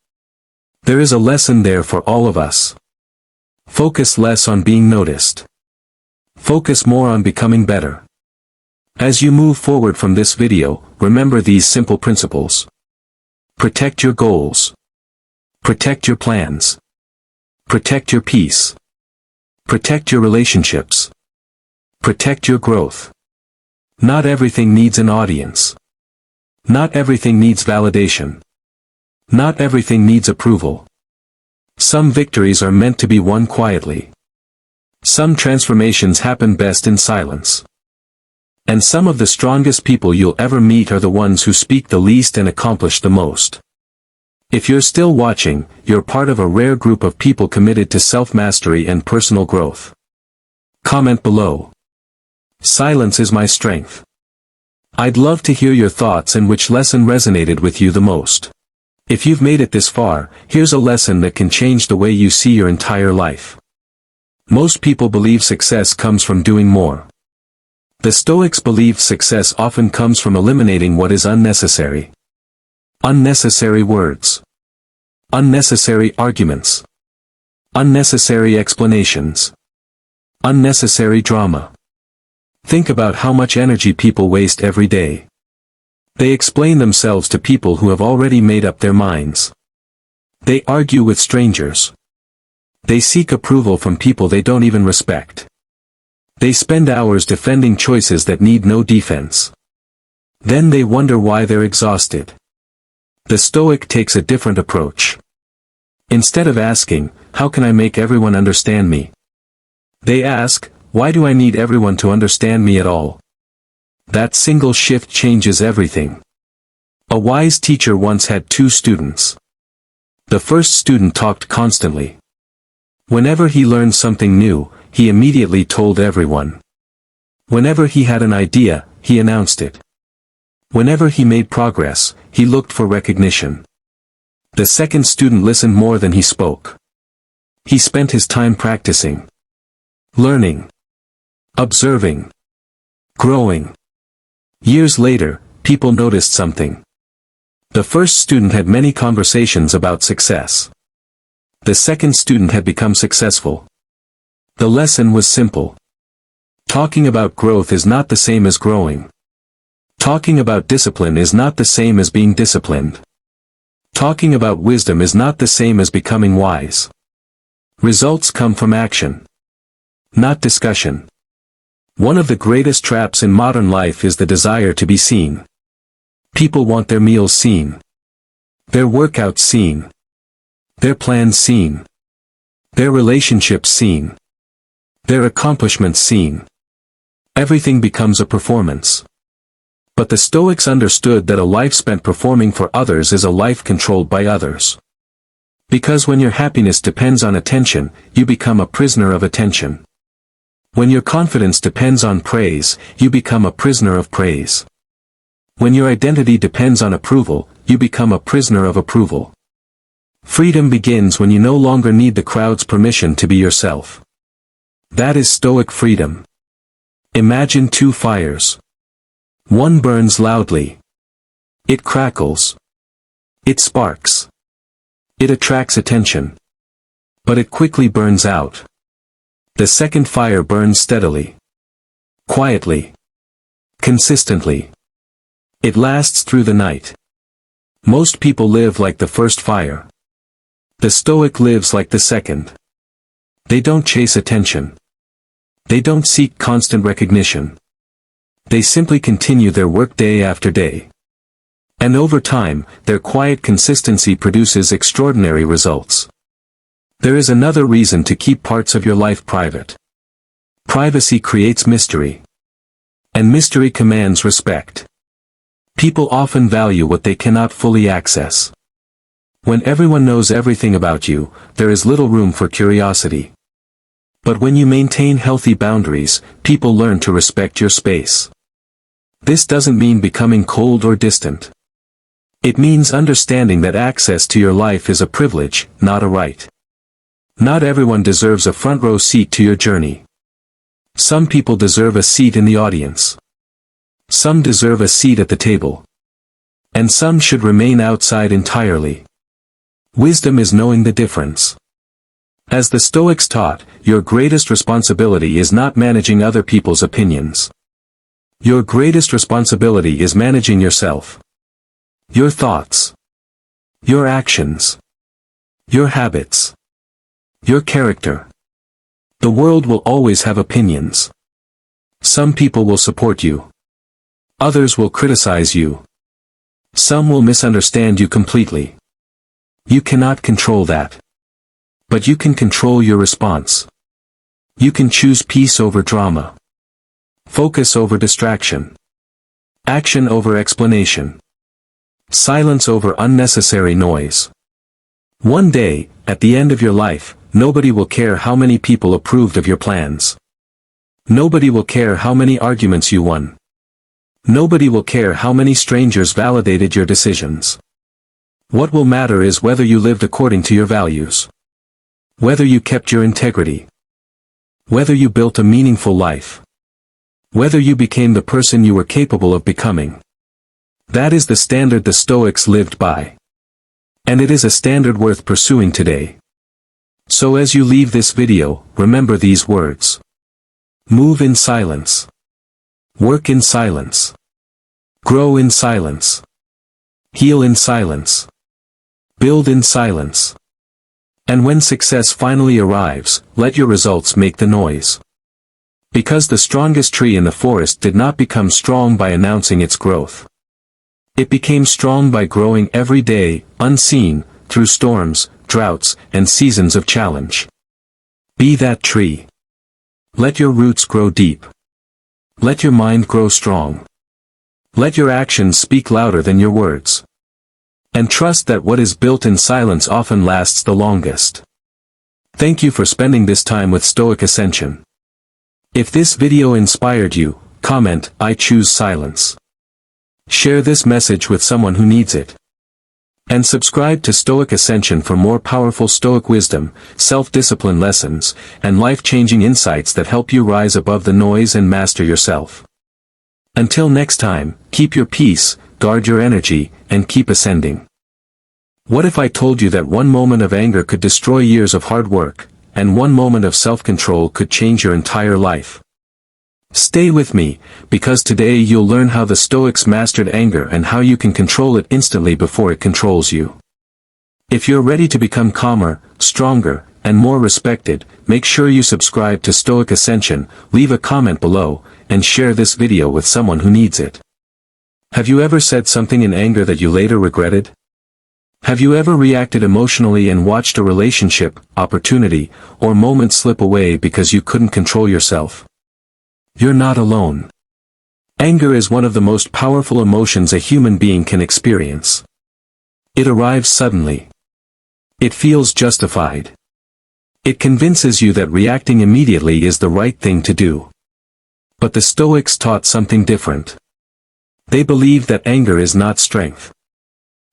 There is a lesson there for all of us. Focus less on being noticed. Focus more on becoming better. As you move forward from this video, remember these simple principles. Protect your goals. Protect your plans. Protect your peace. Protect your relationships. Protect your growth. Not everything needs an audience. Not everything needs validation. Not everything needs approval. Some victories are meant to be won quietly. Some transformations happen best in silence. And some of the strongest people you'll ever meet are the ones who speak the least and accomplish the most. If you're still watching, you're part of a rare group of people committed to self-mastery and personal growth. Comment below. Silence is my strength. I'd love to hear your thoughts and which lesson resonated with you the most. If you've made it this far, here's a lesson that can change the way you see your entire life. Most people believe success comes from doing more. The Stoics believed success often comes from eliminating what is unnecessary. Unnecessary words. Unnecessary arguments. Unnecessary explanations. Unnecessary drama. Think about how much energy people waste every day. They explain themselves to people who have already made up their minds. They argue with strangers. They seek approval from people they don't even respect. They spend hours defending choices that need no defense. Then they wonder why they're exhausted. The Stoic takes a different approach. Instead of asking, how can I make everyone understand me? They ask, why do I need everyone to understand me at all? That single shift changes everything. A wise teacher once had 2 students. The first student talked constantly. Whenever he learned something new, he immediately told everyone. Whenever he had an idea, he announced it. Whenever he made progress, he looked for recognition. The second student listened more than he spoke. He spent his time practicing, learning, observing, growing. Years later, people noticed something. The first student had many conversations about success. The second student had become successful. The lesson was simple. Talking about growth is not the same as growing. Talking about discipline is not the same as being disciplined. Talking about wisdom is not the same as becoming wise. Results come from action, not discussion. One of the greatest traps in modern life is the desire to be seen. People want their meals seen, their workouts seen, their plans seen, their relationships seen, their accomplishments seen. Everything becomes a performance. But the Stoics understood that a life spent performing for others is a life controlled by others. Because when your happiness depends on attention, you become a prisoner of attention. When your confidence depends on praise, you become a prisoner of praise. When your identity depends on approval, you become a prisoner of approval. Freedom begins when you no longer need the crowd's permission to be yourself. That is Stoic freedom. Imagine two fires. One burns loudly. It crackles. It sparks. It attracts attention. But it quickly burns out. The second fire burns steadily. Quietly. Consistently. It lasts through the night. Most people live like the first fire. The Stoic lives like the second. They don't chase attention. They don't seek constant recognition. They simply continue their work day after day. And over time, their quiet consistency produces extraordinary results. There is another reason to keep parts of your life private. Privacy creates mystery. And mystery commands respect. People often value what they cannot fully access. When everyone knows everything about you, there is little room for curiosity. But when you maintain healthy boundaries, people learn to respect your space. This doesn't mean becoming cold or distant. It means understanding that access to your life is a privilege, not a right. Not everyone deserves a front row seat to your journey. Some people deserve a seat in the audience. Some deserve a seat at the table. And some should remain outside entirely. Wisdom is knowing the difference. As the Stoics taught, your greatest responsibility is not managing other people's opinions. Your greatest responsibility is managing yourself. Your thoughts. Your actions. Your habits. Your character. The world will always have opinions. Some people will support you. Others will criticize you. Some will misunderstand you completely. You cannot control that. But you can control your response. You can choose peace over drama. Focus over distraction. Action over explanation. Silence over unnecessary noise. One day, at the end of your life, nobody will care how many people approved of your plans. Nobody will care how many arguments you won. Nobody will care how many strangers validated your decisions. What will matter is whether you lived according to your values. Whether you kept your integrity. Whether you built a meaningful life. Whether you became the person you were capable of becoming. That is the standard the Stoics lived by. And it is a standard worth pursuing today. So as you leave this video, remember these words. Move in silence. Work in silence. Grow in silence. Heal in silence. Build in silence. And when success finally arrives, let your results make the noise. Because the strongest tree in the forest did not become strong by announcing its growth. It became strong by growing every day, unseen, through storms, droughts, and seasons of challenge. Be that tree. Let your roots grow deep. Let your mind grow strong. Let your actions speak louder than your words. And trust that what is built in silence often lasts the longest. Thank you for spending this time with Stoic Ascension. If this video inspired you, comment, I choose silence. Share this message with someone who needs it. And subscribe to Stoic Ascension for more powerful Stoic wisdom, self-discipline lessons, and life-changing insights that help you rise above the noise and master yourself. Until next time, keep your peace, guard your energy, and keep ascending. What if I told you that one moment of anger could destroy years of hard work, and one moment of self-control could change your entire life? Stay with me, because today you'll learn how the Stoics mastered anger and how you can control it instantly before it controls you. If you're ready to become calmer, stronger, and more respected, make sure you subscribe to Stoic Ascension, leave a comment below, and share this video with someone who needs it. Have you ever said something in anger that you later regretted? Have you ever reacted emotionally and watched a relationship, opportunity, or moment slip away because you couldn't control yourself? You're not alone. Anger is one of the most powerful emotions a human being can experience. It arrives suddenly. It feels justified. It convinces you that reacting immediately is the right thing to do. But the Stoics taught something different. They believed that anger is not strength.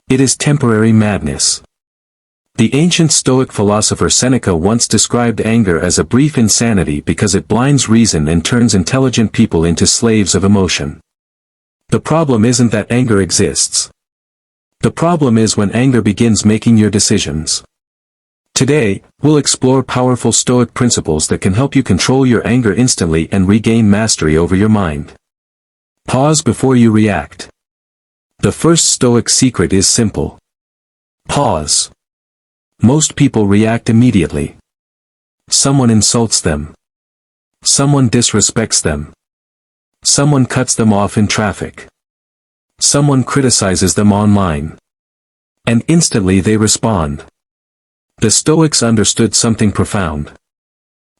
It is temporary madness. The ancient Stoic philosopher Seneca once described anger as a brief insanity because it blinds reason and turns intelligent people into slaves of emotion. The problem isn't that anger exists. The problem is when anger begins making your decisions. Today, we'll explore powerful Stoic principles that can help you control your anger instantly and regain mastery over your mind. Pause before you react. The first Stoic secret is simple. Pause. Most people react immediately. Someone insults them. Someone disrespects them. Someone cuts them off in traffic. Someone criticizes them online. And instantly they respond. The Stoics understood something profound.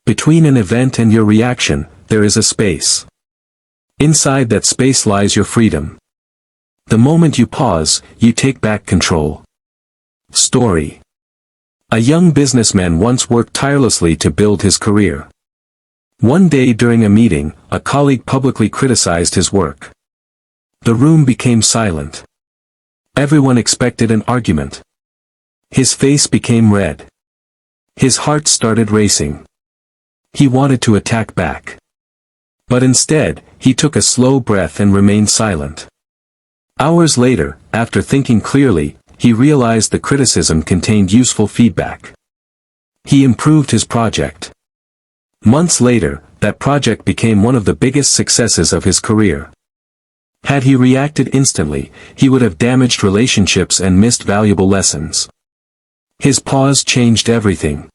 Between an event and your reaction, there is a space. Inside that space lies your freedom. The moment you pause, you take back control. Story. A young businessman once worked tirelessly to build his career. One day during a meeting, a colleague publicly criticized his work. The room became silent. Everyone expected an argument. His face became red. His heart started racing. He wanted to attack back. But instead, he took a slow breath and remained silent. Hours later, after thinking clearly, he realized the criticism contained useful feedback. He improved his project. Months later, that project became one of the biggest successes of his career. Had he reacted instantly, he would have damaged relationships and missed valuable lessons. His pause changed everything.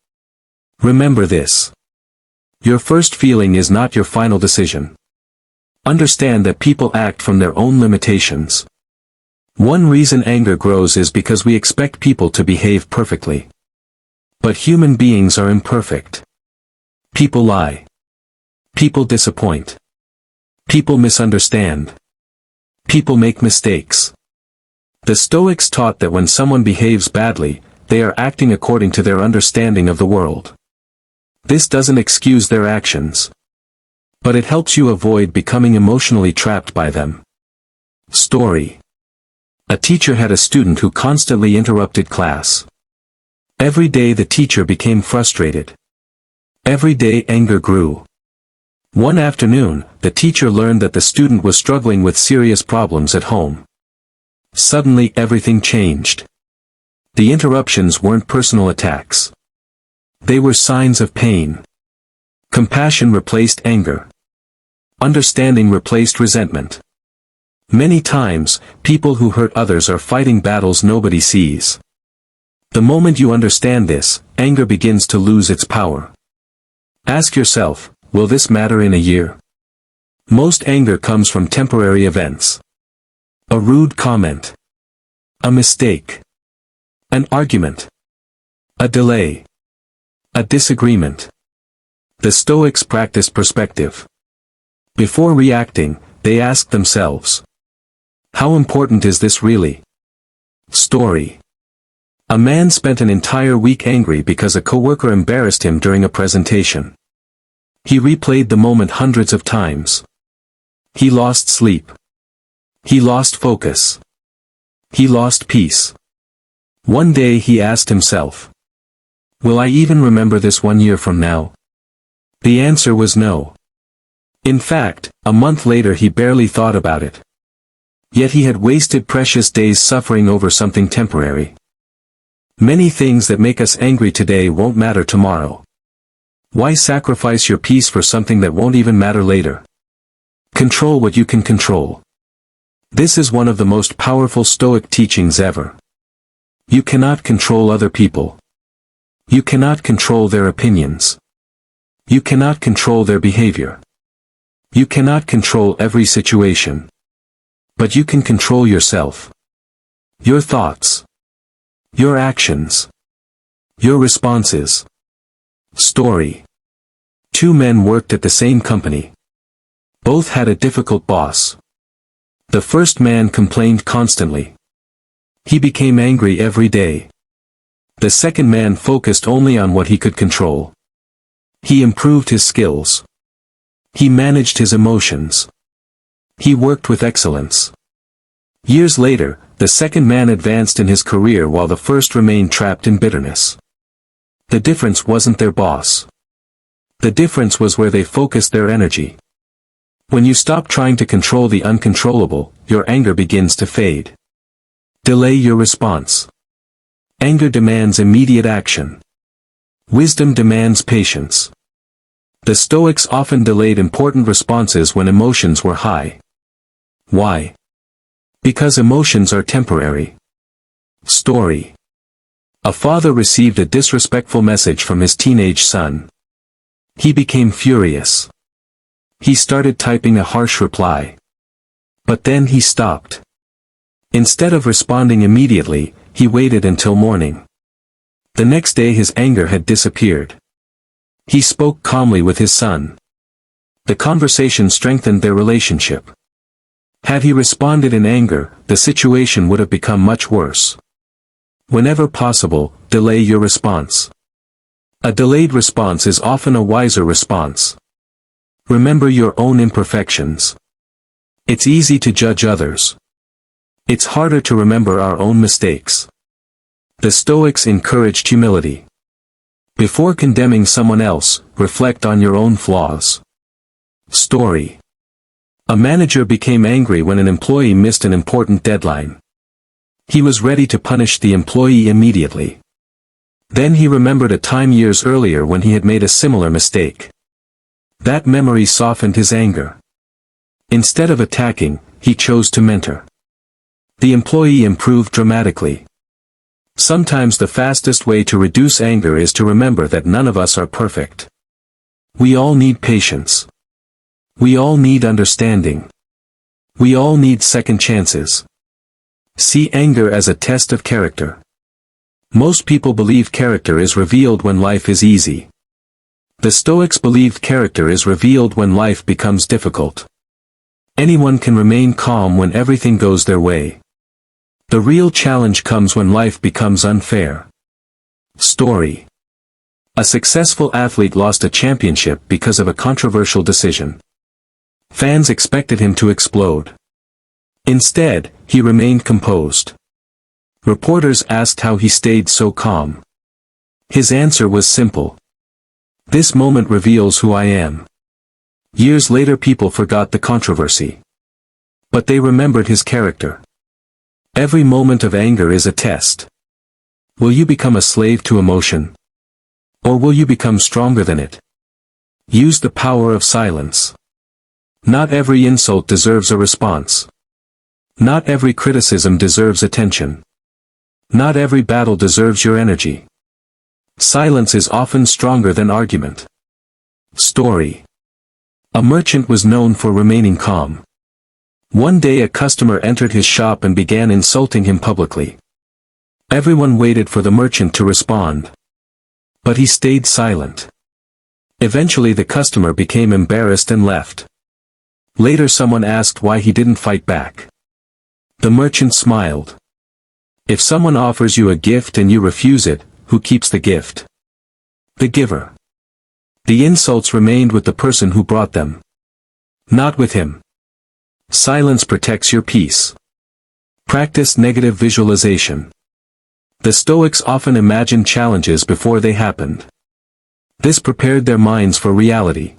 Remember this. Your first feeling is not your final decision. Understand that people act from their own limitations. One reason anger grows is because we expect people to behave perfectly. But human beings are imperfect. People lie. People disappoint. People misunderstand. People make mistakes. The Stoics taught that when someone behaves badly, they are acting according to their understanding of the world. This doesn't excuse their actions. But it helps you avoid becoming emotionally trapped by them. Story. A teacher had a student who constantly interrupted class. Every day the teacher became frustrated. Every day anger grew. One afternoon, the teacher learned that the student was struggling with serious problems at home. Suddenly everything changed. The interruptions weren't personal attacks. They were signs of pain. Compassion replaced anger. Understanding replaced resentment. Many times, people who hurt others are fighting battles nobody sees. The moment you understand this, anger begins to lose its power. Ask yourself, will this matter in a year? Most anger comes from temporary events. A rude comment. A mistake. An argument. A delay. A disagreement. The Stoics practiced perspective. Before reacting, they asked themselves, how important is this really? Story. A man spent an entire week angry because a coworker embarrassed him during a presentation. He replayed the moment hundreds of times. He lost sleep. He lost focus. He lost peace. One day he asked himself, "Will I even remember this 1 year from now?" The answer was no. In fact, a month later he barely thought about it. Yet he had wasted precious days suffering over something temporary. Many things that make us angry today won't matter tomorrow. Why sacrifice your peace for something that won't even matter later? Control what you can control. This is one of the most powerful Stoic teachings ever. You cannot control other people. You cannot control their opinions. You cannot control their behavior. You cannot control every situation. But you can control yourself. Your thoughts. Your actions. Your responses. Story. 2 men worked at the same company. Both had a difficult boss. The first man complained constantly. He became angry every day. The second man focused only on what he could control. He improved his skills. He managed his emotions. He worked with excellence. Years later, the second man advanced in his career while the first remained trapped in bitterness. The difference wasn't their boss. The difference was where they focused their energy. When you stop trying to control the uncontrollable, your anger begins to fade. Delay your response. Anger demands immediate action. Wisdom demands patience. The Stoics often delayed important responses when emotions were high. Why? Because emotions are temporary. Story. A father received a disrespectful message from his teenage son. He became furious. He started typing a harsh reply. But then he stopped. Instead of responding immediately, he waited until morning. The next day his anger had disappeared. He spoke calmly with his son. The conversation strengthened their relationship. Had he responded in anger, the situation would have become much worse. Whenever possible, delay your response. A delayed response is often a wiser response. Remember your own imperfections. It's easy to judge others. It's harder to remember our own mistakes. The Stoics encouraged humility. Before condemning someone else, reflect on your own flaws. Story. A manager became angry when an employee missed an important deadline. He was ready to punish the employee immediately. Then he remembered a time years earlier when he had made a similar mistake. That memory softened his anger. Instead of attacking, he chose to mentor. The employee improved dramatically. Sometimes the fastest way to reduce anger is to remember that none of us are perfect. We all need patience. We all need understanding. We all need second chances. See anger as a test of character. Most people believe character is revealed when life is easy. The Stoics believed character is revealed when life becomes difficult. Anyone can remain calm when everything goes their way. The real challenge comes when life becomes unfair. Story. A successful athlete lost a championship because of a controversial decision. Fans expected him to explode. Instead, he remained composed. Reporters asked how he stayed so calm. His answer was simple. This moment reveals who I am. Years later people forgot the controversy. But they remembered his character. Every moment of anger is a test. Will you become a slave to emotion? Or will you become stronger than it? Use the power of silence. Not every insult deserves a response. Not every criticism deserves attention. Not every battle deserves your energy. Silence is often stronger than argument. Story. A merchant was known for remaining calm. One day a customer entered his shop and began insulting him publicly. Everyone waited for the merchant to respond. But he stayed silent. Eventually the customer became embarrassed and left. Later someone asked why he didn't fight back. The merchant smiled. If someone offers you a gift and you refuse it, who keeps the gift? The giver. The insults remained with the person who brought them. Not with him. Silence protects your peace. Practice negative visualization. The Stoics often imagined challenges before they happened. This prepared their minds for reality.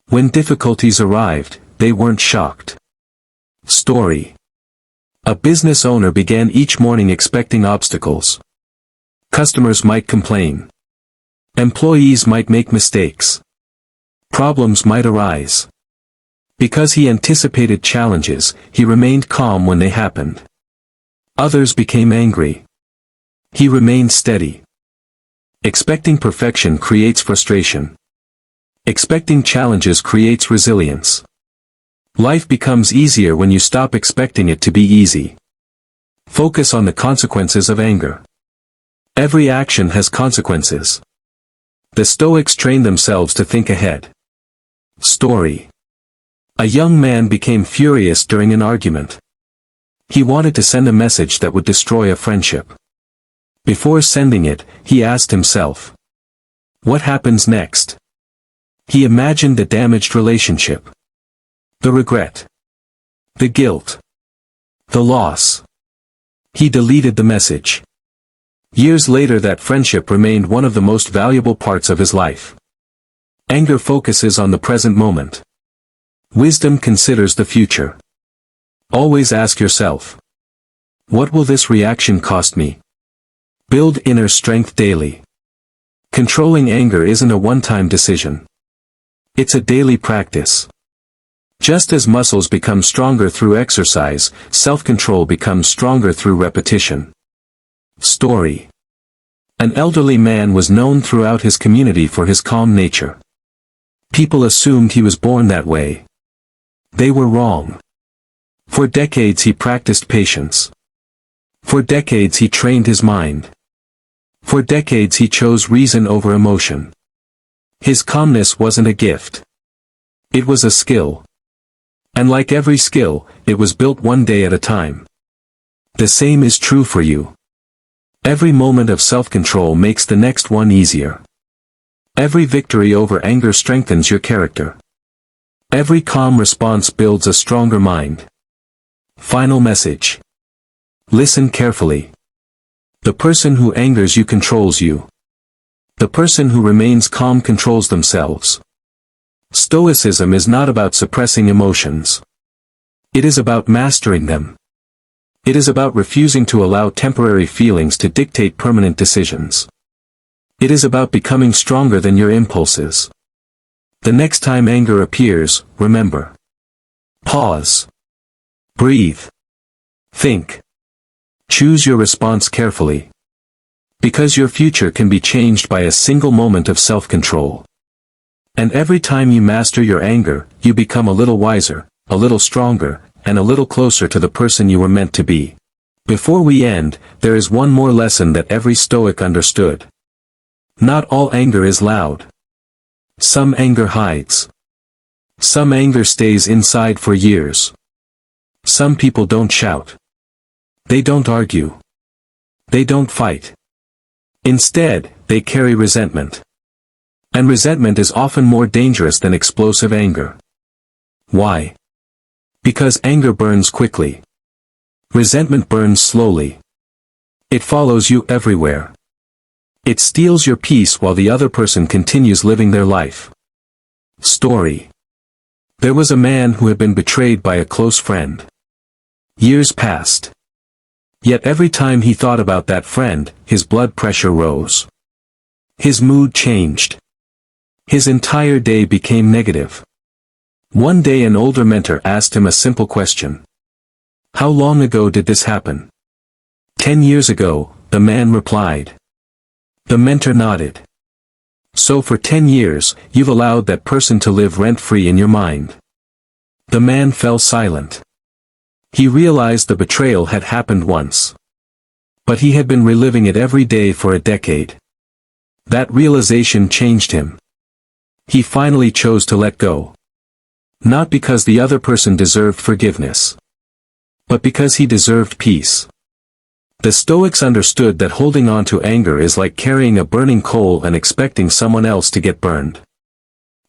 When difficulties arrived, they weren't shocked. Story. A business owner began each morning expecting obstacles. Customers might complain. Employees might make mistakes. Problems might arise. Because he anticipated challenges, he remained calm when they happened. Others became angry. He remained steady. Expecting perfection creates frustration. Expecting challenges creates resilience. Life becomes easier when you stop expecting it to be easy. Focus on the consequences of anger. Every action has consequences. The Stoics trained themselves to think ahead. Story. A young man became furious during an argument. He wanted to send a message that would destroy a friendship. Before sending it, he asked himself, "What happens next?" He imagined the damaged relationship. The regret. The guilt. The loss. He deleted the message. Years later, that friendship remained one of the most valuable parts of his life. Anger focuses on the present moment. Wisdom considers the future. Always ask yourself, what will this reaction cost me? Build inner strength daily. Controlling anger isn't a one-time decision. It's a daily practice. Just as muscles become stronger through exercise, self-control becomes stronger through repetition. Story. An elderly man was known throughout his community for his calm nature. People assumed he was born that way. They were wrong. For decades he practiced patience. For decades he trained his mind. For decades he chose reason over emotion. His calmness wasn't a gift. It was a skill. And like every skill, it was built one day at a time. The same is true for you. Every moment of self-control makes the next one easier. Every victory over anger strengthens your character. Every calm response builds a stronger mind. Final message. Listen carefully. The person who angers you controls you. The person who remains calm controls themselves. Stoicism is not about suppressing emotions. It is about mastering them. It is about refusing to allow temporary feelings to dictate permanent decisions. It is about becoming stronger than your impulses. The next time anger appears, remember. Pause. Breathe. Think. Choose your response carefully. Because your future can be changed by a single moment of self-control. And every time you master your anger, you become a little wiser, a little stronger, and a little closer to the person you were meant to be. Before we end, there is one more lesson that every Stoic understood. Not all anger is loud. Some anger hides. Some anger stays inside for years. Some people don't shout. They don't argue. They don't fight. Instead, they carry resentment. And resentment is often more dangerous than explosive anger. Why? Because anger burns quickly. Resentment burns slowly. It follows you everywhere. It steals your peace while the other person continues living their life. Story. There was a man who had been betrayed by a close friend. Years passed. Yet every time he thought about that friend, his blood pressure rose. His mood changed. His entire day became negative. One day an older mentor asked him a simple question. How long ago did this happen? 10 years ago, the man replied. The mentor nodded. So for 10 years, you've allowed that person to live rent-free in your mind. The man fell silent. He realized the betrayal had happened once. But he had been reliving it every day for a decade. That realization changed him. He finally chose to let go. Not because the other person deserved forgiveness. But because he deserved peace. The Stoics understood that holding on to anger is like carrying a burning coal and expecting someone else to get burned.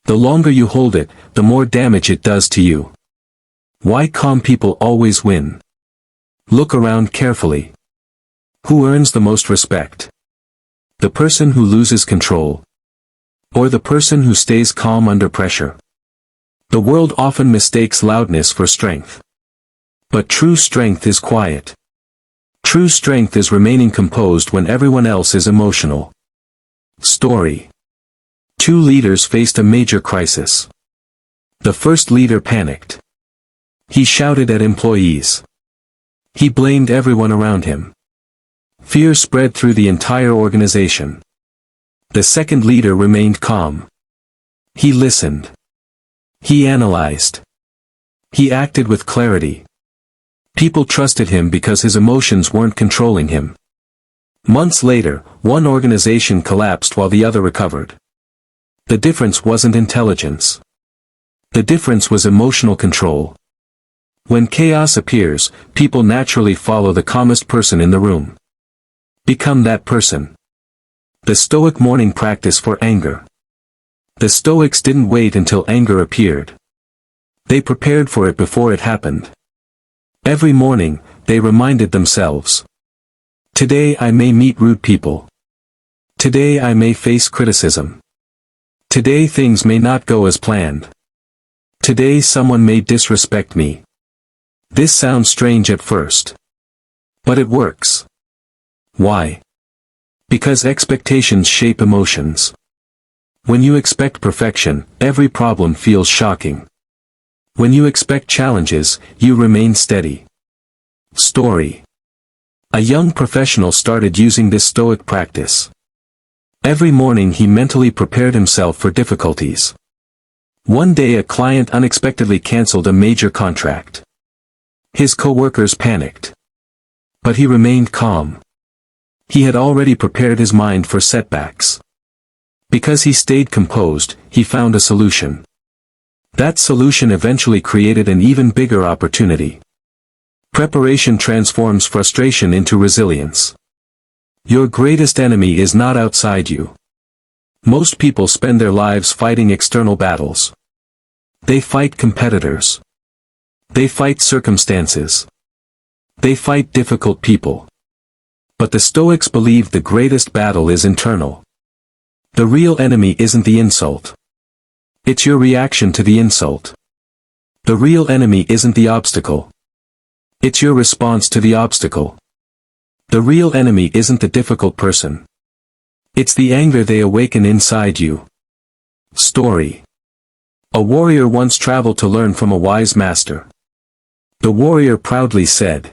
The longer you hold it, the more damage it does to you. Why calm people always win? Look around carefully. Who earns the most respect? The person who loses control? Or the person who stays calm under pressure? The world often mistakes loudness for strength. But true strength is quiet. True strength is remaining composed when everyone else is emotional. Story. Two leaders faced a major crisis. The first leader panicked. He shouted at employees. He blamed everyone around him. Fear spread through the entire organization. The second leader remained calm. He listened. He analyzed. He acted with clarity. People trusted him because his emotions weren't controlling him. Months later, one organization collapsed while the other recovered. The difference wasn't intelligence. The difference was emotional control. When chaos appears, people naturally follow the calmest person in the room. Become that person. The Stoic morning practice for anger. The Stoics didn't wait until anger appeared. They prepared for it before it happened. Every morning, they reminded themselves. Today I may meet rude people. Today I may face criticism. Today things may not go as planned. Today someone may disrespect me. This sounds strange at first. But it works. Why? Because expectations shape emotions. When you expect perfection, every problem feels shocking. When you expect challenges, you remain steady. Story. A young professional started using this Stoic practice. Every morning he mentally prepared himself for difficulties. One day a client unexpectedly canceled a major contract. His coworkers panicked. But he remained calm. He had already prepared his mind for setbacks. Because he stayed composed, he found a solution. That solution eventually created an even bigger opportunity. Preparation transforms frustration into resilience. Your greatest enemy is not outside you. Most people spend their lives fighting external battles. They fight competitors. They fight circumstances. They fight difficult people. But the Stoics believe the greatest battle is internal. The real enemy isn't the insult. It's your reaction to the insult. The real enemy isn't the obstacle. It's your response to the obstacle. The real enemy isn't the difficult person. It's the anger they awaken inside you. Story. A warrior once traveled to learn from a wise master. The warrior proudly said,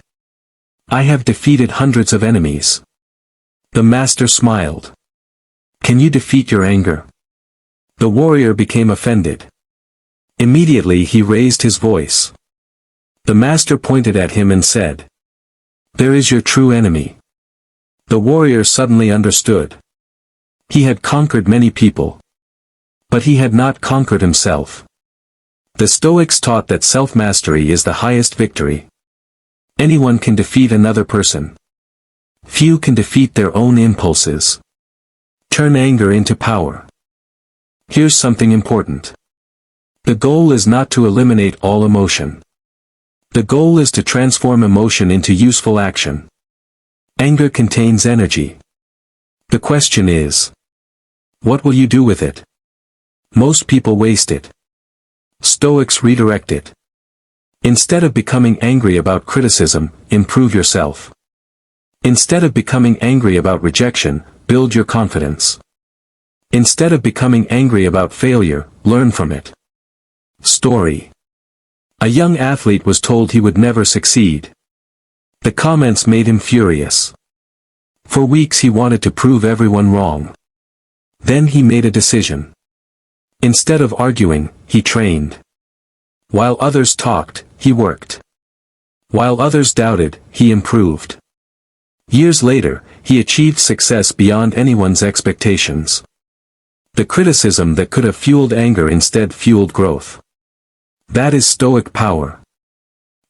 "I have defeated hundreds of enemies." The master smiled. "Can you defeat your anger?" The warrior became offended. Immediately he raised his voice. The master pointed at him and said, "There is your true enemy." The warrior suddenly understood. He had conquered many people. But he had not conquered himself. The Stoics taught that self-mastery is the highest victory. Anyone can defeat another person. Few can defeat their own impulses. Turn anger into power. Here's something important. The goal is not to eliminate all emotion. The goal is to transform emotion into useful action. Anger contains energy. The question is, what will you do with it? Most people waste it. Stoics redirect it. Instead of becoming angry about criticism, improve yourself. Instead of becoming angry about rejection, build your confidence. Instead of becoming angry about failure, learn from it. Story. A young athlete was told he would never succeed. The comments made him furious. For weeks he wanted to prove everyone wrong. Then he made a decision. Instead of arguing, he trained. While others talked, he worked. While others doubted, he improved. Years later, he achieved success beyond anyone's expectations. The criticism that could have fueled anger instead fueled growth. That is Stoic power.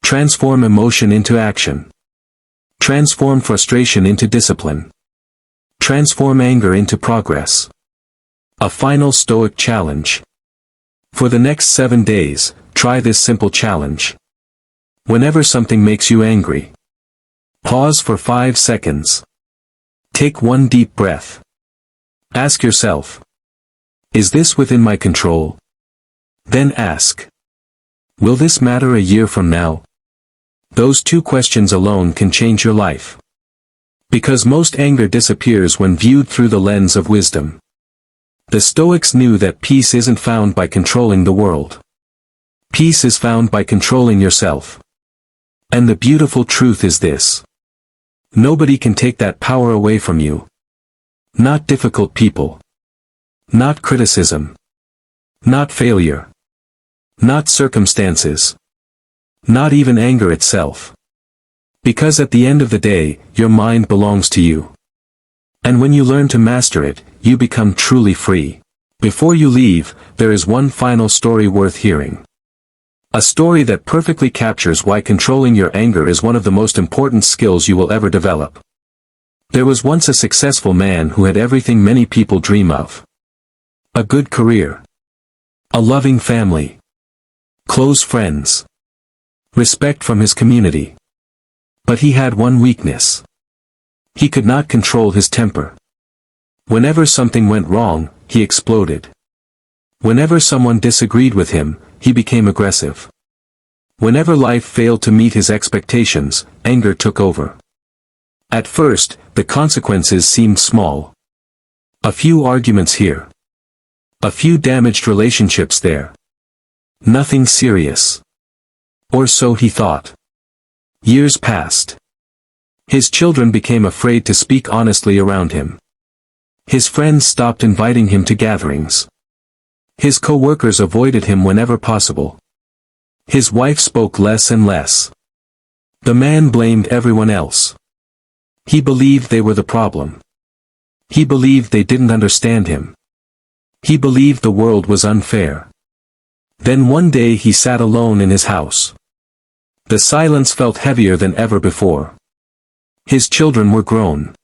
Transform emotion into action. Transform frustration into discipline. Transform anger into progress. A final Stoic challenge. For the next 7 days, try this simple challenge. Whenever something makes you angry, pause for 5 seconds. Take one deep breath. Ask yourself, is this within my control? Then ask, will this matter a year from now? Those 2 questions alone can change your life. Because most anger disappears when viewed through the lens of wisdom. The Stoics knew that peace isn't found by controlling the world. Peace is found by controlling yourself. And the beautiful truth is this: nobody can take that power away from you. Not difficult people. Not criticism. Not failure. Not circumstances. Not even anger itself. Because at the end of the day, your mind belongs to you. And when you learn to master it, you become truly free. Before you leave, there is one final story worth hearing. A story that perfectly captures why controlling your anger is one of the most important skills you will ever develop. There was once a successful man who had everything many people dream of. A good career. A loving family. Close friends. Respect from his community. But he had one weakness. He could not control his temper. Whenever something went wrong, he exploded. Whenever someone disagreed with him, he became aggressive. Whenever life failed to meet his expectations, anger took over. At first, the consequences seemed small. A few arguments here. A few damaged relationships there. Nothing serious. Or so he thought. Years passed. His children became afraid to speak honestly around him. His friends stopped inviting him to gatherings. His co-workers avoided him whenever possible. His wife spoke less and less. The man blamed everyone else. He believed they were the problem. He believed they didn't understand him. He believed the world was unfair. Then one day he sat alone in his house. The silence felt heavier than ever before. His children were grown.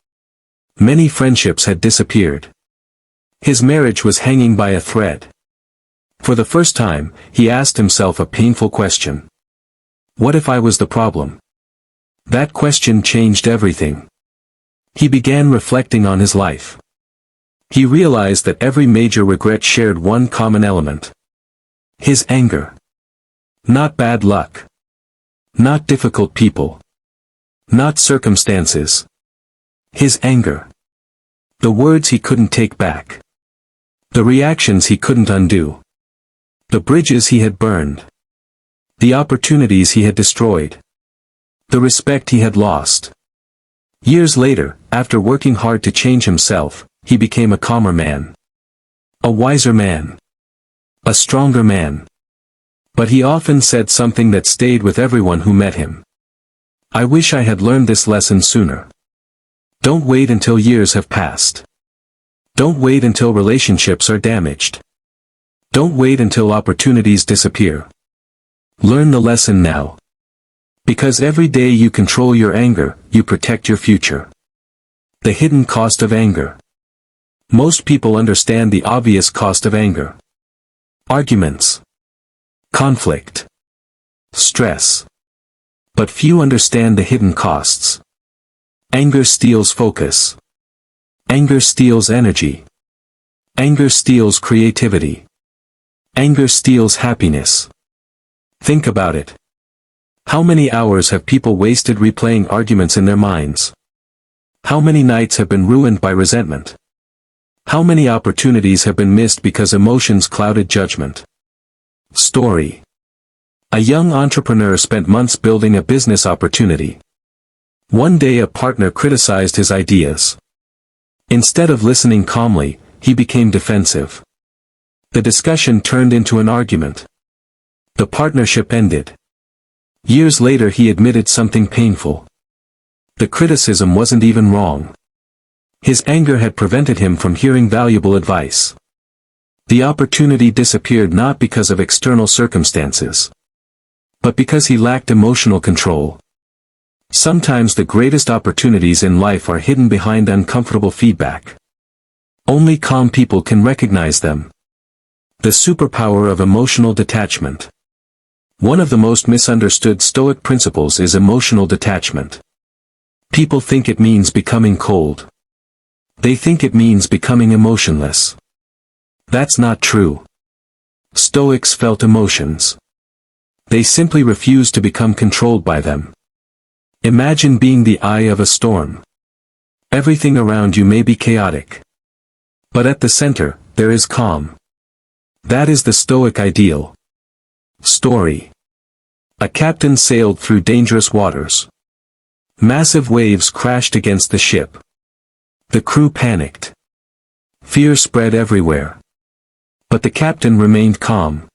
Many friendships had disappeared. His marriage was hanging by a thread. For the first time, he asked himself a painful question. What if I was the problem? That question changed everything. He began reflecting on his life. He realized that every major regret shared one common element. His anger. Not bad luck. Not difficult people. Not circumstances. His anger. The words he couldn't take back. The reactions he couldn't undo. The bridges he had burned. The opportunities he had destroyed. The respect he had lost. Years later, after working hard to change himself, he became a calmer man. A wiser man. A stronger man. But he often said something that stayed with everyone who met him. I wish I had learned this lesson sooner. Don't wait until years have passed. Don't wait until relationships are damaged. Don't wait until opportunities disappear. Learn the lesson now. Because every day you control your anger, you protect your future. The hidden cost of anger. Most people understand the obvious cost of anger. Arguments. Conflict. Stress. But few understand the hidden costs. Anger steals focus. Anger steals energy. Anger steals creativity. Anger steals happiness. Think about it. How many hours have people wasted replaying arguments in their minds? How many nights have been ruined by resentment? How many opportunities have been missed because emotions clouded judgment? Story. A young entrepreneur spent months building a business opportunity. One day a partner criticized his ideas. Instead of listening calmly, he became defensive. The discussion turned into an argument. The partnership ended. Years later he admitted something painful. The criticism wasn't even wrong. His anger had prevented him from hearing valuable advice. The opportunity disappeared not because of external circumstances, but because he lacked emotional control. Sometimes the greatest opportunities in life are hidden behind uncomfortable feedback. Only calm people can recognize them. The superpower of emotional detachment. One of the most misunderstood Stoic principles is emotional detachment. People think it means becoming cold. They think it means becoming emotionless. That's not true. Stoics felt emotions. They simply refused to become controlled by them. Imagine being the eye of a storm. Everything around you may be chaotic. But at the center, there is calm. That is the Stoic ideal. Story. A captain sailed through dangerous waters. Massive waves crashed against the ship. The crew panicked. Fear spread everywhere. But the captain remained calm.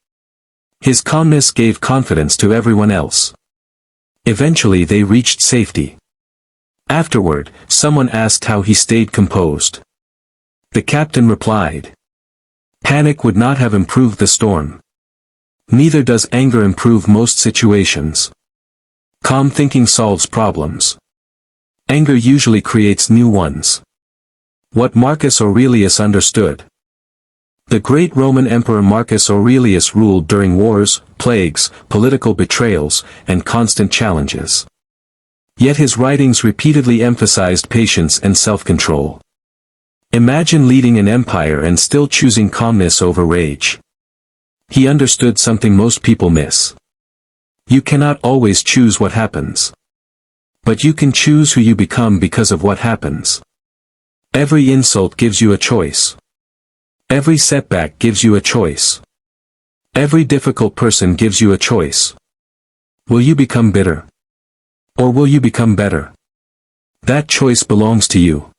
His calmness gave confidence to everyone else. Eventually they reached safety. Afterward, someone asked how he stayed composed. The captain replied, "Panic would not have improved the storm. Neither does anger improve most situations. Calm thinking solves problems. Anger usually creates new ones." What Marcus Aurelius understood. The great Roman Emperor Marcus Aurelius ruled during wars, plagues, political betrayals, and constant challenges. Yet his writings repeatedly emphasized patience and self-control. Imagine leading an empire and still choosing calmness over rage. He understood something most people miss. You cannot always choose what happens. But you can choose who you become because of what happens. Every insult gives you a choice. Every setback gives you a choice. Every difficult person gives you a choice. Will you become bitter? Or will you become better? That choice belongs to you.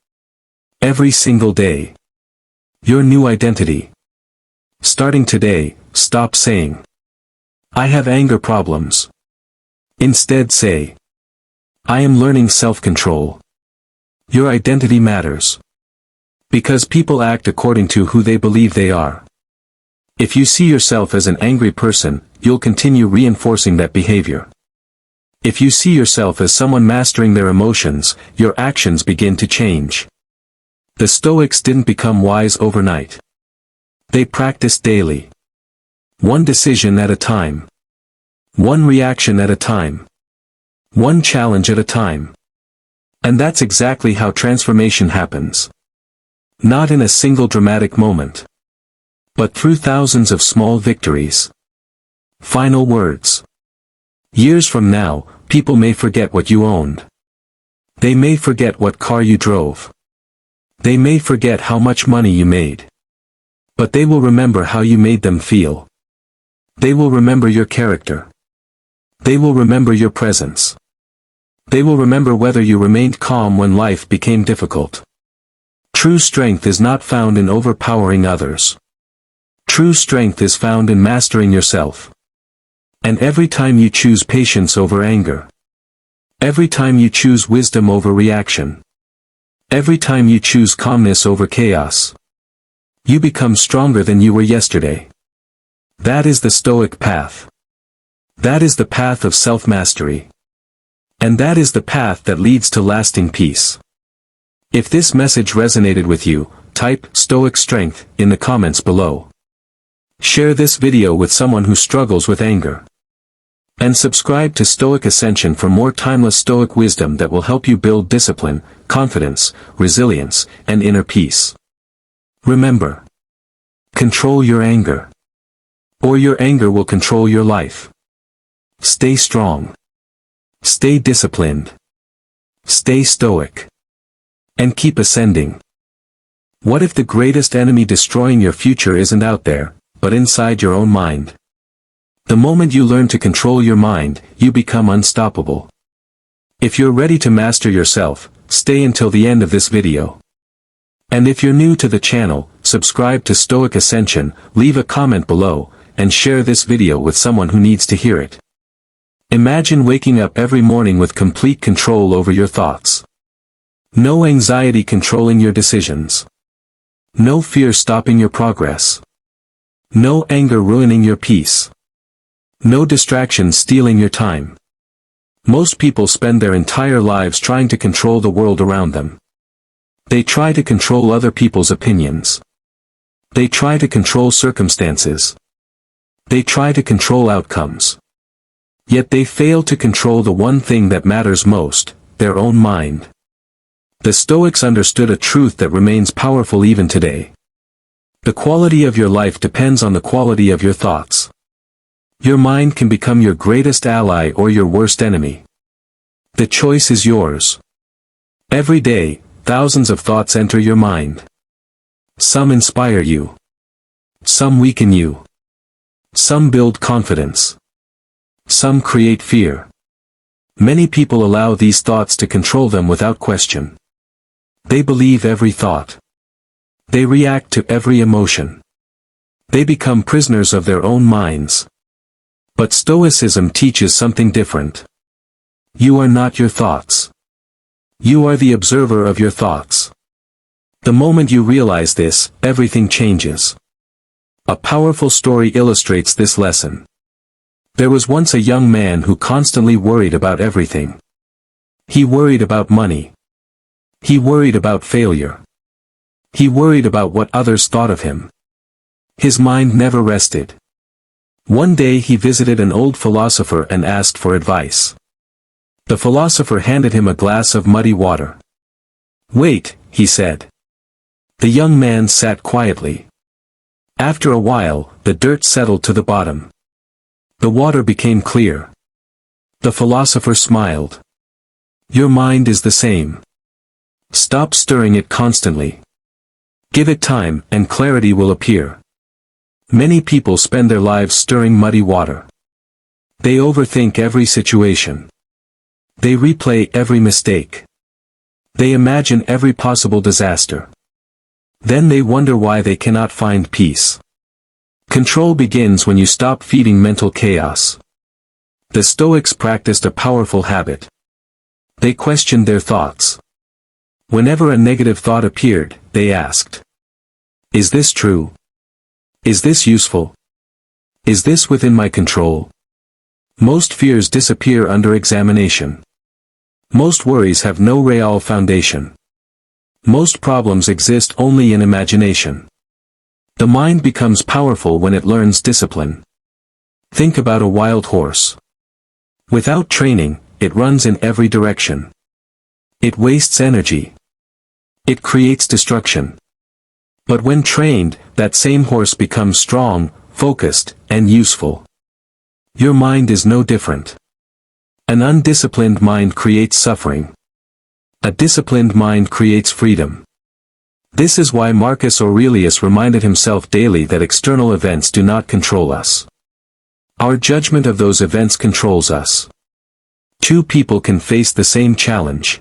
Every single day. Your new identity. Starting today, stop saying, "I have anger problems." Instead say, "I am learning self-control." Your identity matters. Because people act according to who they believe they are. If you see yourself as an angry person, you'll continue reinforcing that behavior. If you see yourself as someone mastering their emotions, your actions begin to change. The Stoics didn't become wise overnight. They practiced daily. One decision at a time. One reaction at a time. One challenge at a time. And that's exactly how transformation happens. Not in a single dramatic moment. But through thousands of small victories. Final words. Years from now, people may forget what you owned. They may forget what car you drove. They may forget how much money you made. But they will remember how you made them feel. They will remember your character. They will remember your presence. They will remember whether you remained calm when life became difficult. True strength is not found in overpowering others. True strength is found in mastering yourself. And every time you choose patience over anger. Every time you choose wisdom over reaction. Every time you choose calmness over chaos. You become stronger than you were yesterday. That is the Stoic path. That is the path of self-mastery. And that is the path that leads to lasting peace. If this message resonated with you, type Stoic Strength in the comments below. Share this video with someone who struggles with anger. And subscribe to Stoic Ascension for more timeless Stoic wisdom that will help you build discipline, confidence, resilience, and inner peace. Remember, control your anger. Or your anger will control your life. Stay strong. Stay disciplined. Stay stoic. And keep ascending. What if the greatest enemy destroying your future isn't out there, but inside your own mind? The moment you learn to control your mind, you become unstoppable. If you're ready to master yourself, stay until the end of this video. And if you're new to the channel, subscribe to Stoic Ascension, leave a comment below, and share this video with someone who needs to hear it. Imagine waking up every morning with complete control over your thoughts. No anxiety controlling your decisions. No fear stopping your progress. No anger ruining your peace. No distractions stealing your time. Most people spend their entire lives trying to control the world around them. They try to control other people's opinions. They try to control circumstances. They try to control outcomes. Yet they fail to control the one thing that matters most, their own mind. The Stoics understood a truth that remains powerful even today. The quality of your life depends on the quality of your thoughts. Your mind can become your greatest ally or your worst enemy. The choice is yours. Every day, thousands of thoughts enter your mind. Some inspire you. Some weaken you. Some build confidence. Some create fear. Many people allow these thoughts to control them without question. They believe every thought. They react to every emotion. They become prisoners of their own minds. But Stoicism teaches something different. You are not your thoughts. You are the observer of your thoughts. The moment you realize this, everything changes. A powerful story illustrates this lesson. There was once a young man who constantly worried about everything. He worried about money. He worried about failure. He worried about what others thought of him. His mind never rested. One day he visited an old philosopher and asked for advice. The philosopher handed him a glass of muddy water. "Wait," he said. The young man sat quietly. After a while, the dirt settled to the bottom. The water became clear. The philosopher smiled. Your mind is the same. Stop stirring it constantly. Give it time, and clarity will appear. Many people spend their lives stirring muddy water. They overthink every situation. They replay every mistake. They imagine every possible disaster. Then they wonder why they cannot find peace. Control begins when you stop feeding mental chaos. The Stoics practiced a powerful habit. They questioned their thoughts. Whenever a negative thought appeared, they asked, "Is this true? Is this useful? Is this within my control?" Most fears disappear under examination. Most worries have no real foundation. Most problems exist only in imagination. The mind becomes powerful when it learns discipline. Think about a wild horse. Without training, it runs in every direction. It wastes energy. It creates destruction. But when trained, that same horse becomes strong, focused, and useful. Your mind is no different. An undisciplined mind creates suffering. A disciplined mind creates freedom. This is why Marcus Aurelius reminded himself daily that external events do not control us. Our judgment of those events controls us. Two people can face the same challenge.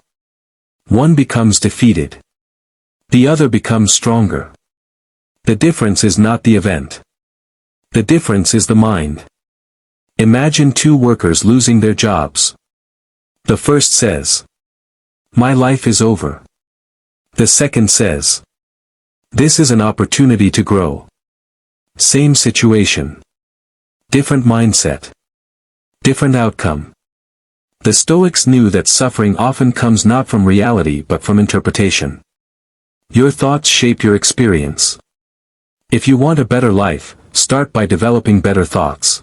One becomes defeated. The other becomes stronger. The difference is not the event. The difference is the mind. Imagine two workers losing their jobs. The first says, "My life is over." The second says, "This is an opportunity to grow." Same situation. Different mindset. Different outcome. The Stoics knew that suffering often comes not from reality but from interpretation. Your thoughts shape your experience. If you want a better life, start by developing better thoughts.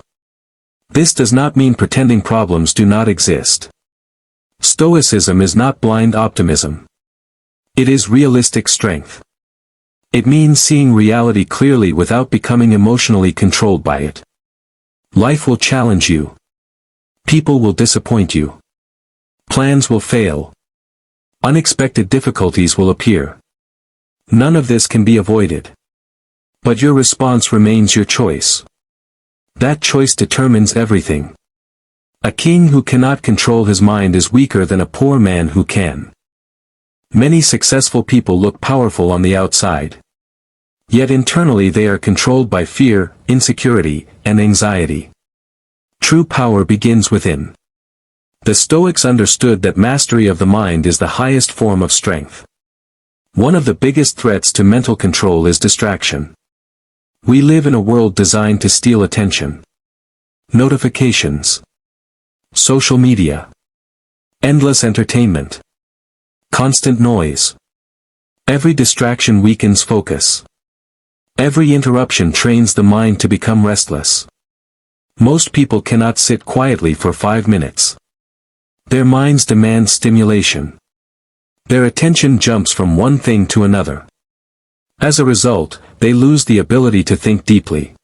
This does not mean pretending problems do not exist. Stoicism is not blind optimism. It is realistic strength. It means seeing reality clearly without becoming emotionally controlled by it. Life will challenge you. People will disappoint you. Plans will fail. Unexpected difficulties will appear. None of this can be avoided. But your response remains your choice. That choice determines everything. A king who cannot control his mind is weaker than a poor man who can. Many successful people look powerful on the outside. Yet internally they are controlled by fear, insecurity, and anxiety. True power begins within. The Stoics understood that mastery of the mind is the highest form of strength. One of the biggest threats to mental control is distraction. We live in a world designed to steal attention. Notifications. Social media. Endless entertainment. Constant noise. Every distraction weakens focus. Every interruption trains the mind to become restless. Most people cannot sit quietly for 5 minutes. Their minds demand stimulation. Their attention jumps from one thing to another. As a result, they lose the ability to think deeply.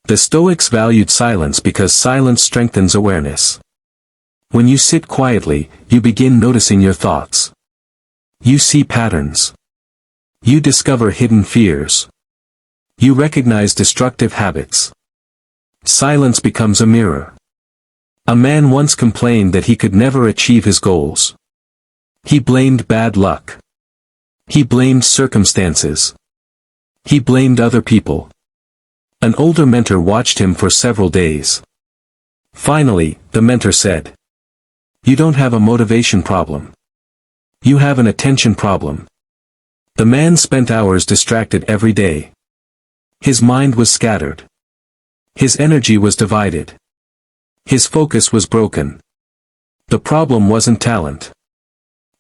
The Stoics valued silence because silence strengthens awareness. When you sit quietly, you begin noticing your thoughts. You see patterns. You discover hidden fears. You recognize destructive habits. Silence becomes a mirror. A man once complained that he could never achieve his goals. He blamed bad luck. He blamed circumstances. He blamed other people. An older mentor watched him for several days. Finally, the mentor said, "You don't have a motivation problem. You have an attention problem." The man spent hours distracted every day. His mind was scattered. His energy was divided. His focus was broken. The problem wasn't talent.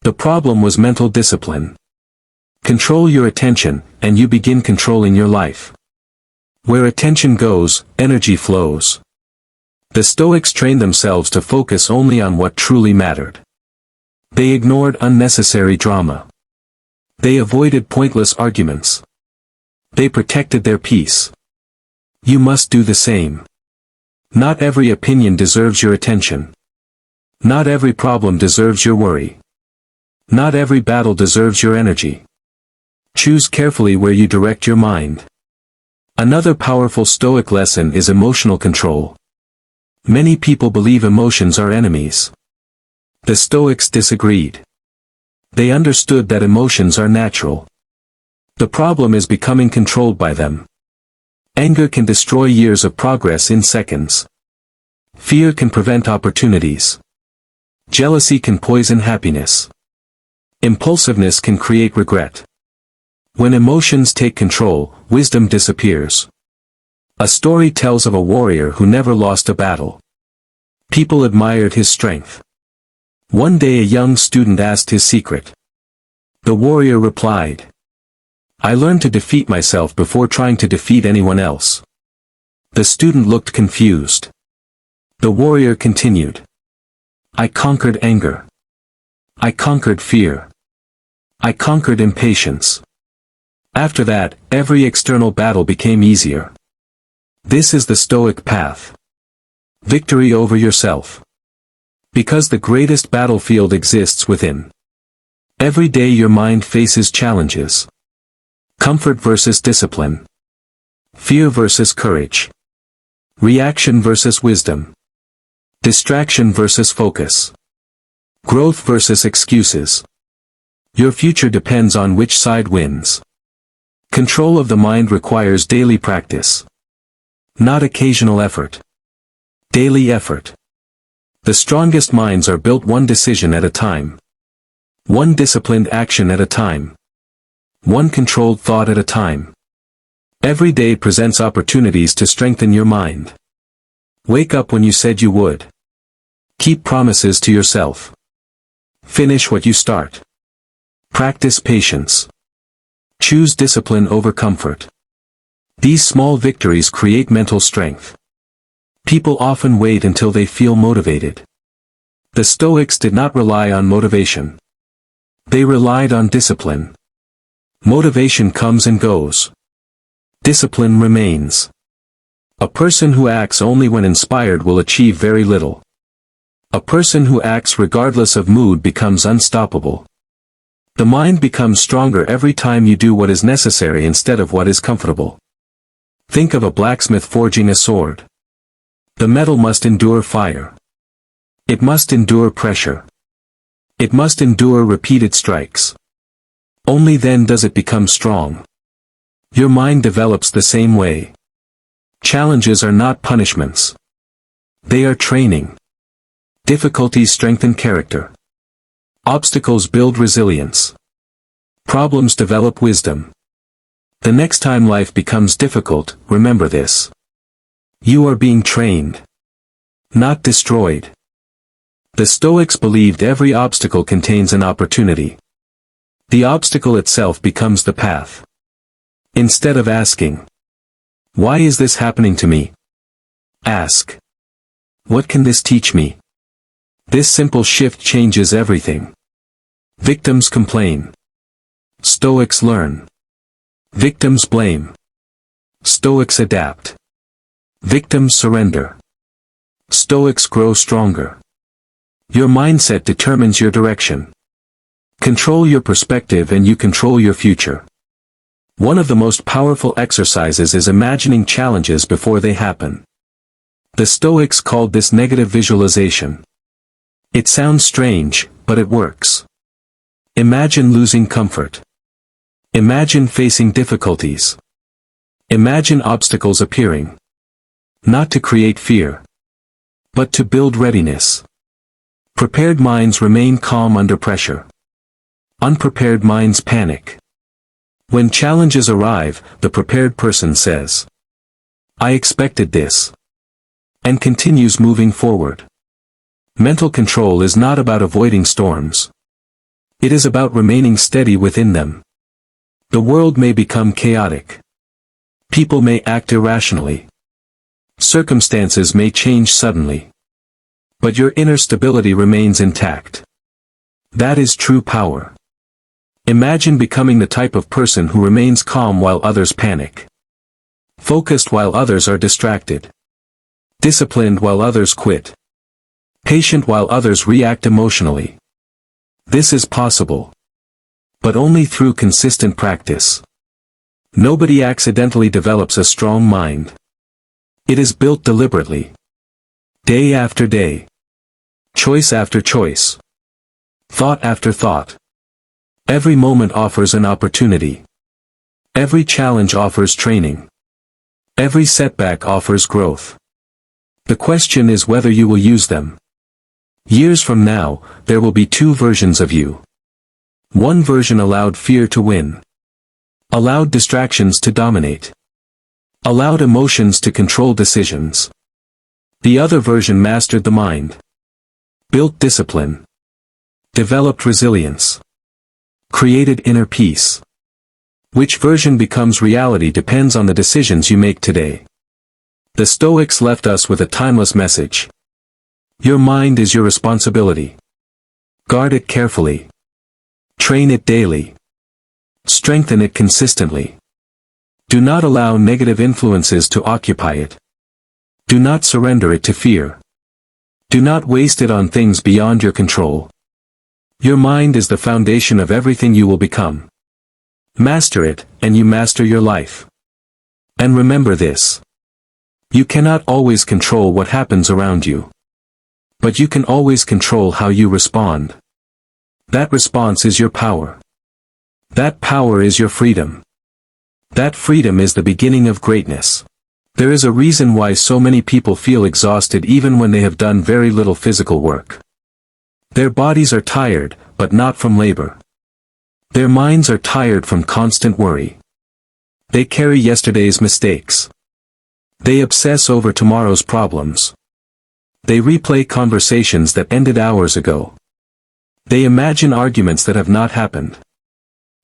The problem was mental discipline. Control your attention, and you begin controlling your life. Where attention goes, energy flows. The Stoics trained themselves to focus only on what truly mattered. They ignored unnecessary drama. They avoided pointless arguments. They protected their peace. You must do the same. Not every opinion deserves your attention. Not every problem deserves your worry. Not every battle deserves your energy. Choose carefully where you direct your mind. Another powerful Stoic lesson is emotional control. Many people believe emotions are enemies. The Stoics disagreed. They understood that emotions are natural. The problem is becoming controlled by them. Anger can destroy years of progress in seconds. Fear can prevent opportunities. Jealousy can poison happiness. Impulsiveness can create regret. When emotions take control, wisdom disappears. A story tells of a warrior who never lost a battle. People admired his strength. One day a young student asked his secret. The warrior replied, "I learned to defeat myself before trying to defeat anyone else." The student looked confused. The warrior continued, "I conquered anger. I conquered fear. I conquered impatience. After that, every external battle became easier." This is the Stoic path. Victory over yourself. Because the greatest battlefield exists within. Every day your mind faces challenges. Comfort versus discipline. Fear versus courage. Reaction versus wisdom. Distraction versus focus. Growth versus excuses. Your future depends on which side wins. Control of the mind requires daily practice. Not occasional effort. Daily effort. The strongest minds are built one decision at a time. One disciplined action at a time. One controlled thought at a time. Every day presents opportunities to strengthen your mind. Wake up when you said you would. Keep promises to yourself. Finish what you start. Practice patience. Choose discipline over comfort. These small victories create mental strength. People often wait until they feel motivated. The Stoics did not rely on motivation. They relied on discipline. Motivation comes and goes. Discipline remains. A person who acts only when inspired will achieve very little. A person who acts regardless of mood becomes unstoppable. The mind becomes stronger every time you do what is necessary instead of what is comfortable. Think of a blacksmith forging a sword. The metal must endure fire. It must endure pressure. It must endure repeated strikes. Only then does it become strong. Your mind develops the same way. Challenges are not punishments. They are training. Difficulties strengthen character. Obstacles build resilience. Problems develop wisdom. The next time life becomes difficult, remember this. You are being trained. Not destroyed. The Stoics believed every obstacle contains an opportunity. The obstacle itself becomes the path. Instead of asking, "Why is this happening to me?" Ask. What can this teach me? This simple shift changes everything. Victims complain. Stoics learn. Victims blame. Stoics adapt. Victims surrender. Stoics grow stronger. Your mindset determines your direction. Control your perspective and you control your future. One of the most powerful exercises is imagining challenges before they happen. The Stoics called this negative visualization. It sounds strange, but it works. Imagine losing comfort. Imagine facing difficulties. Imagine obstacles appearing. Not to create fear, but to build readiness. Prepared minds remain calm under pressure. Unprepared minds panic. When challenges arrive, the prepared person says, "I expected this," and continues moving forward. Mental control is not about avoiding storms. It is about remaining steady within them. The world may become chaotic. People may act irrationally. Circumstances may change suddenly. But your inner stability remains intact. That is true power. Imagine becoming the type of person who remains calm while others panic. Focused while others are distracted. Disciplined while others quit. Patient while others react emotionally. This is possible. But only through consistent practice. Nobody accidentally develops a strong mind. It is built deliberately. Day after day. Choice after choice. Thought after thought. Every moment offers an opportunity. Every challenge offers training. Every setback offers growth. The question is whether you will use them. Years from now, there will be two versions of you. One version allowed fear to win. Allowed distractions to dominate. Allowed emotions to control decisions. The other version mastered the mind. Built discipline. Developed resilience. Created inner peace. Which version becomes reality depends on the decisions you make today. The Stoics left us with a timeless message. Your mind is your responsibility. Guard it carefully. Train it daily. Strengthen it consistently. Do not allow negative influences to occupy it. Do not surrender it to fear. Do not waste it on things beyond your control. Your mind is the foundation of everything you will become. Master it, and you master your life. And remember this. You cannot always control what happens around you. But you can always control how you respond. That response is your power. That power is your freedom. That freedom is the beginning of greatness. There is a reason why so many people feel exhausted even when they have done very little physical work. Their bodies are tired, but not from labor. Their minds are tired from constant worry. They carry yesterday's mistakes. They obsess over tomorrow's problems. They replay conversations that ended hours ago. They imagine arguments that have not happened.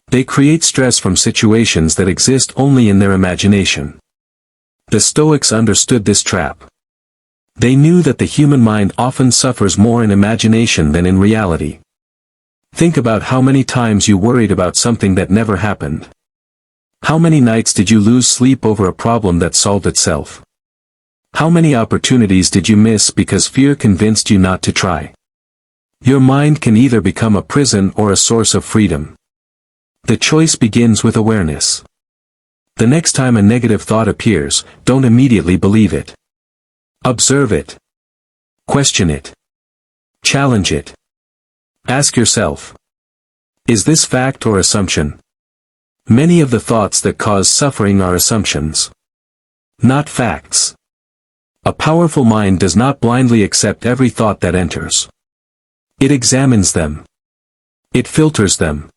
They create stress from situations that exist only in their imagination. The Stoics understood this trap. They knew that the human mind often suffers more in imagination than in reality. Think about how many times you worried about something that never happened. How many nights did you lose sleep over a problem that solved itself? How many opportunities did you miss because fear convinced you not to try? Your mind can either become a prison or a source of freedom. The choice begins with awareness. The next time a negative thought appears, don't immediately believe it. Observe it. Question it. Challenge it. Ask yourself, is this fact or assumption? Many of the thoughts that cause suffering are assumptions, not facts. A powerful mind does not blindly accept every thought that enters. It examines them. It filters them.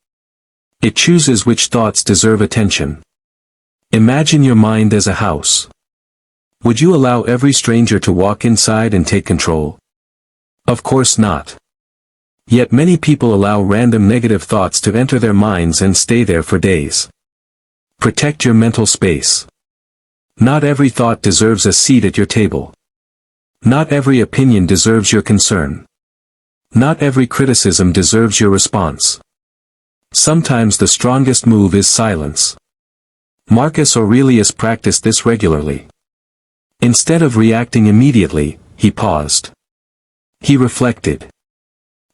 It chooses which thoughts deserve attention. Imagine your mind as a house. Would you allow every stranger to walk inside and take control? Of course not. Yet many people allow random negative thoughts to enter their minds and stay there for days. Protect your mental space. Not every thought deserves a seat at your table. Not every opinion deserves your concern. Not every criticism deserves your response. Sometimes the strongest move is silence. Marcus Aurelius practiced this regularly. Instead of reacting immediately, he paused. He reflected.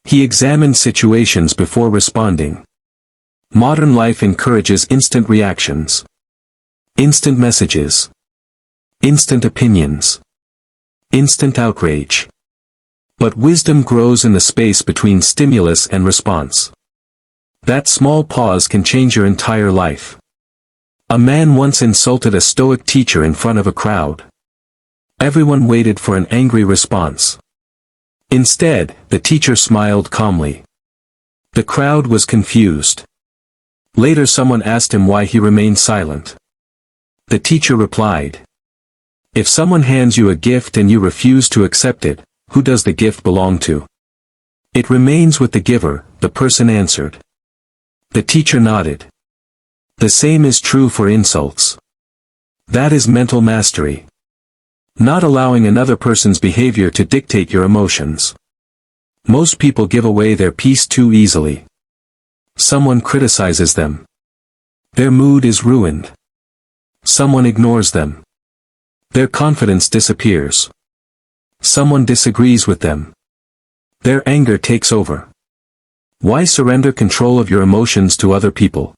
He examined situations before responding. Modern life encourages instant reactions. Instant messages. Instant opinions. Instant outrage. But wisdom grows in the space between stimulus and response. That small pause can change your entire life. A man once insulted a Stoic teacher in front of a crowd. Everyone waited for an angry response. Instead, the teacher smiled calmly. The crowd was confused. Later someone asked him why he remained silent. The teacher replied, "If someone hands you a gift and you refuse to accept it, who does the gift belong to?" "It remains with the giver," the person answered. The teacher nodded. The same is true for insults. That is mental mastery. Not allowing another person's behavior to dictate your emotions. Most people give away their peace too easily. Someone criticizes them. Their mood is ruined. Someone ignores them. Their confidence disappears. Someone disagrees with them. Their anger takes over. Why surrender control of your emotions to other people?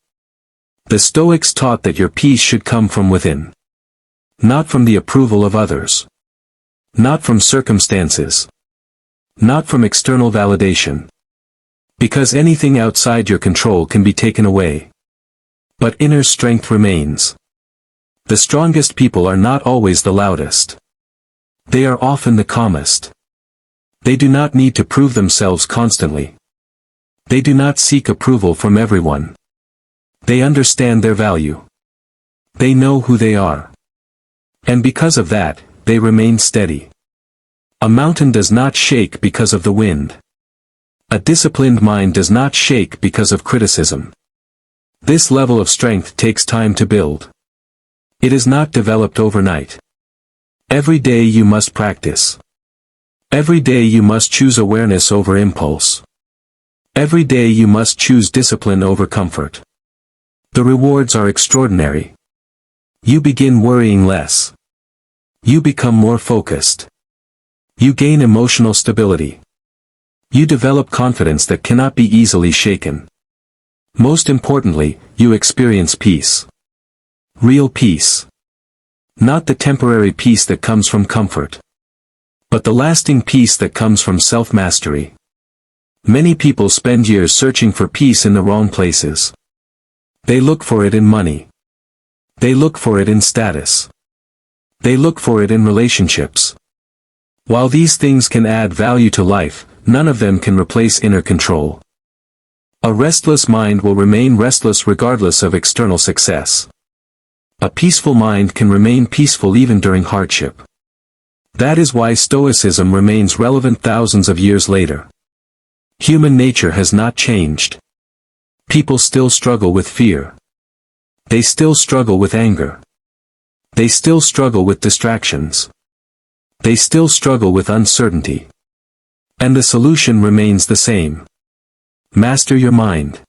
The Stoics taught that your peace should come from within. Not from the approval of others. Not from circumstances. Not from external validation. Because anything outside your control can be taken away. But inner strength remains. The strongest people are not always the loudest. They are often the calmest. They do not need to prove themselves constantly. They do not seek approval from everyone. They understand their value. They know who they are. And because of that, they remain steady. A mountain does not shake because of the wind. A disciplined mind does not shake because of criticism. This level of strength takes time to build. It is not developed overnight. Every day you must practice. Every day you must choose awareness over impulse. Every day you must choose discipline over comfort. The rewards are extraordinary. You begin worrying less. You become more focused. You gain emotional stability. You develop confidence that cannot be easily shaken. Most importantly, you experience peace. Real peace. Not the temporary peace that comes from comfort. But the lasting peace that comes from self-mastery. Many people spend years searching for peace in the wrong places. They look for it in money. They look for it in status. They look for it in relationships. While these things can add value to life, none of them can replace inner control. A restless mind will remain restless regardless of external success. A peaceful mind can remain peaceful even during hardship. That is why Stoicism remains relevant thousands of years later. Human nature has not changed. People still struggle with fear. They still struggle with anger. They still struggle with distractions. They still struggle with uncertainty. And the solution remains the same. Master your mind.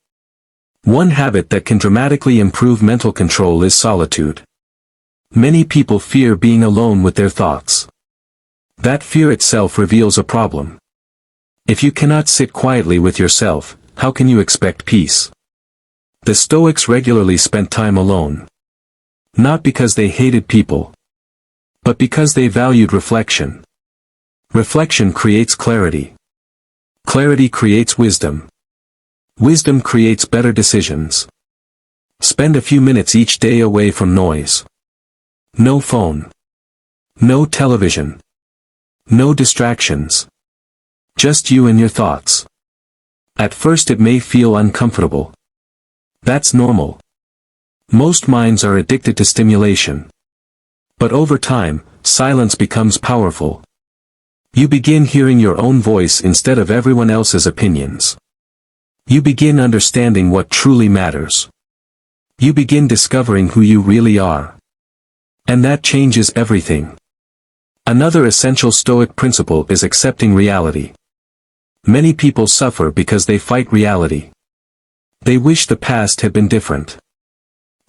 One habit that can dramatically improve mental control is solitude. Many people fear being alone with their thoughts. That fear itself reveals a problem. If you cannot sit quietly with yourself, how can you expect peace? The Stoics regularly spent time alone. Not because they hated people, but because they valued reflection. Reflection creates clarity. Clarity creates wisdom. Wisdom creates better decisions. Spend a few minutes each day away from noise. No phone. No television. No distractions. Just you and your thoughts. At first it may feel uncomfortable. That's normal. Most minds are addicted to stimulation. But over time, silence becomes powerful. You begin hearing your own voice instead of everyone else's opinions. You begin understanding what truly matters. You begin discovering who you really are. And that changes everything. Another essential Stoic principle is accepting reality. Many people suffer because they fight reality. They wish the past had been different.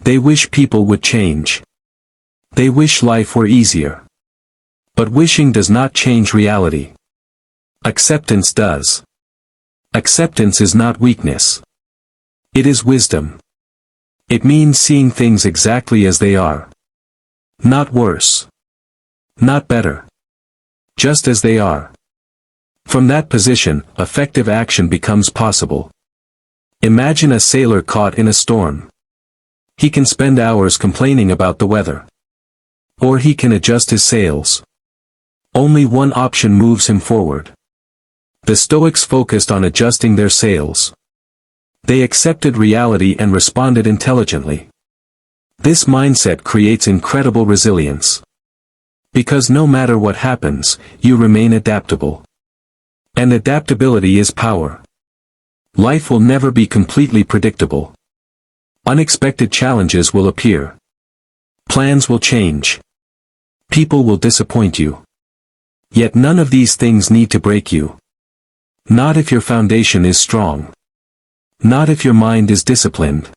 They wish people would change. They wish life were easier. But wishing does not change reality. Acceptance does. Acceptance is not weakness. It is wisdom. It means seeing things exactly as they are. Not worse. Not better. Just as they are. From that position, effective action becomes possible. Imagine a sailor caught in a storm. He can spend hours complaining about the weather. Or he can adjust his sails. Only one option moves him forward. The Stoics focused on adjusting their sails. They accepted reality and responded intelligently. This mindset creates incredible resilience. Because no matter what happens, you remain adaptable. And adaptability is power. Life will never be completely predictable. Unexpected challenges will appear. Plans will change. People will disappoint you. Yet none of these things need to break you. Not if your foundation is strong. Not if your mind is disciplined.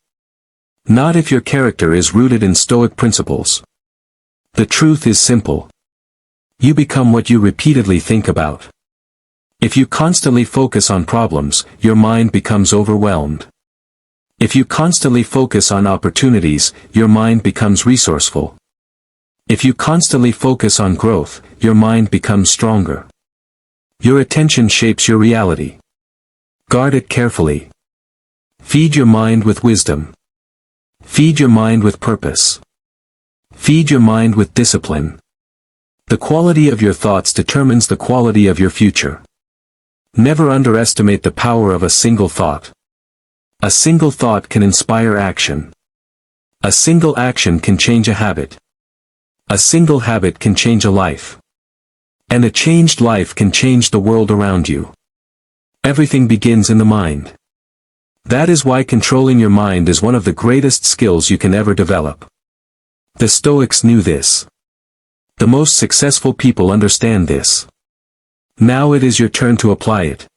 Not if your character is rooted in Stoic principles. The truth is simple. You become what you repeatedly think about. If you constantly focus on problems, your mind becomes overwhelmed. If you constantly focus on opportunities, your mind becomes resourceful. If you constantly focus on growth, your mind becomes stronger. Your attention shapes your reality. Guard it carefully. Feed your mind with wisdom. Feed your mind with purpose. Feed your mind with discipline. The quality of your thoughts determines the quality of your future. Never underestimate the power of a single thought. A single thought can inspire action. A single action can change a habit. A single habit can change a life. And a changed life can change the world around you. Everything begins in the mind. That is why controlling your mind is one of the greatest skills you can ever develop. The Stoics knew this. The most successful people understand this. Now it is your turn to apply it.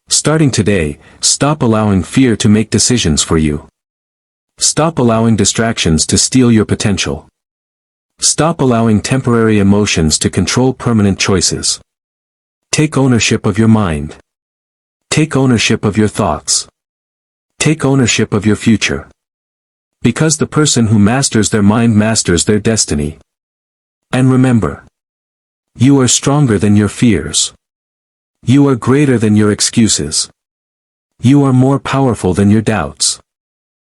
Starting today, stop allowing fear to make decisions for you. Stop allowing distractions to steal your potential. Stop allowing temporary emotions to control permanent choices. Take ownership of your mind. Take ownership of your thoughts. Take ownership of your future. Because the person who masters their mind masters their destiny. And remember, you are stronger than your fears. You are greater than your excuses. You are more powerful than your doubts.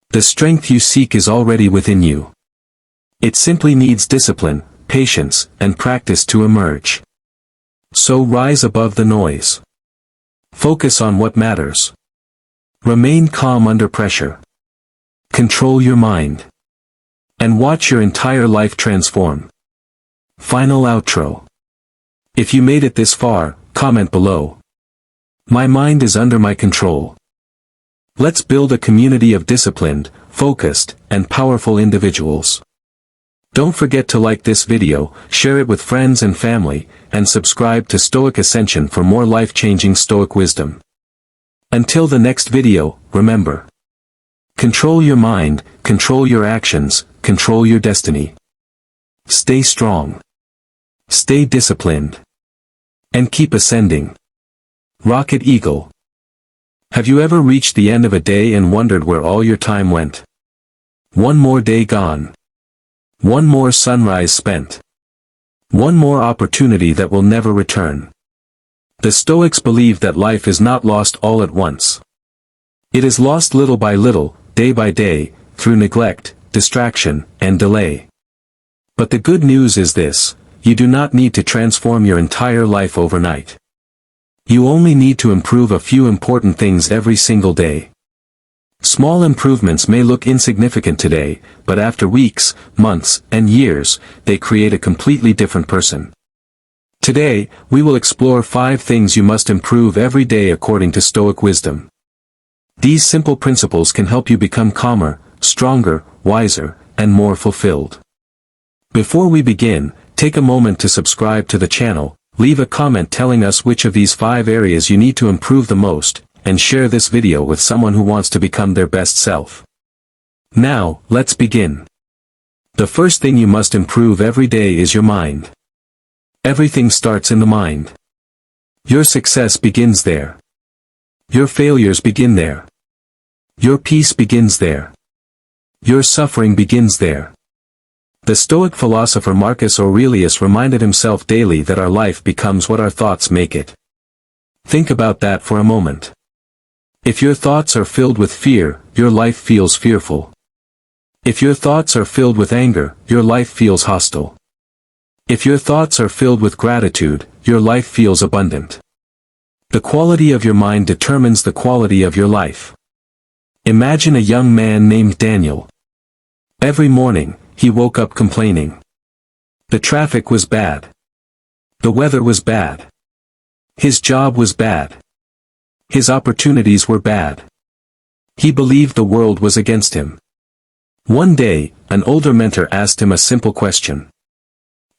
The strength you seek is already within you. It simply needs discipline, patience, and practice to emerge. So rise above the noise. Focus on what matters. Remain calm under pressure. Control your mind. And watch your entire life transform. Final outro. If you made it this far, comment below. My mind is under my control. Let's build a community of disciplined, focused, and powerful individuals. Don't forget to like this video, share it with friends and family, and subscribe to Stoic Ascension for more life-changing Stoic wisdom. Until the next video, remember. Control your mind, control your actions, control your destiny. Stay strong. Stay disciplined. And keep ascending. Rocket Eagle. Have you ever reached the end of a day and wondered where all your time went? One more day gone. One more sunrise spent. One more opportunity that will never return. The Stoics believe that life is not lost all at once. It is lost little by little, day by day, through neglect, distraction, and delay. But the good news is this: you do not need to transform your entire life overnight. You only need to improve a few important things every single day. Small improvements may look insignificant today, but after weeks, months, and years, they create a completely different person. Today, we will explore 5 things you must improve every day according to Stoic wisdom. These simple principles can help you become calmer, stronger, wiser, and more fulfilled. Before we begin, Take a moment to subscribe to the channel, leave a comment telling us which of these 5 areas you need to improve the most, and share this video with someone who wants to become their best self. Now, let's begin. The first thing you must improve every day is your mind. Everything starts in the mind. Your success begins there. Your failures begin there. Your peace begins there. Your suffering begins there. The Stoic philosopher Marcus Aurelius reminded himself daily that our life becomes what our thoughts make it. Think about that for a moment. If your thoughts are filled with fear, your life feels fearful. If your thoughts are filled with anger, your life feels hostile. If your thoughts are filled with gratitude, your life feels abundant. The quality of your mind determines the quality of your life. Imagine a young man named Daniel. Every morning, he woke up complaining. The traffic was bad. The weather was bad. His job was bad. His opportunities were bad. He believed the world was against him. One day, an older mentor asked him a simple question.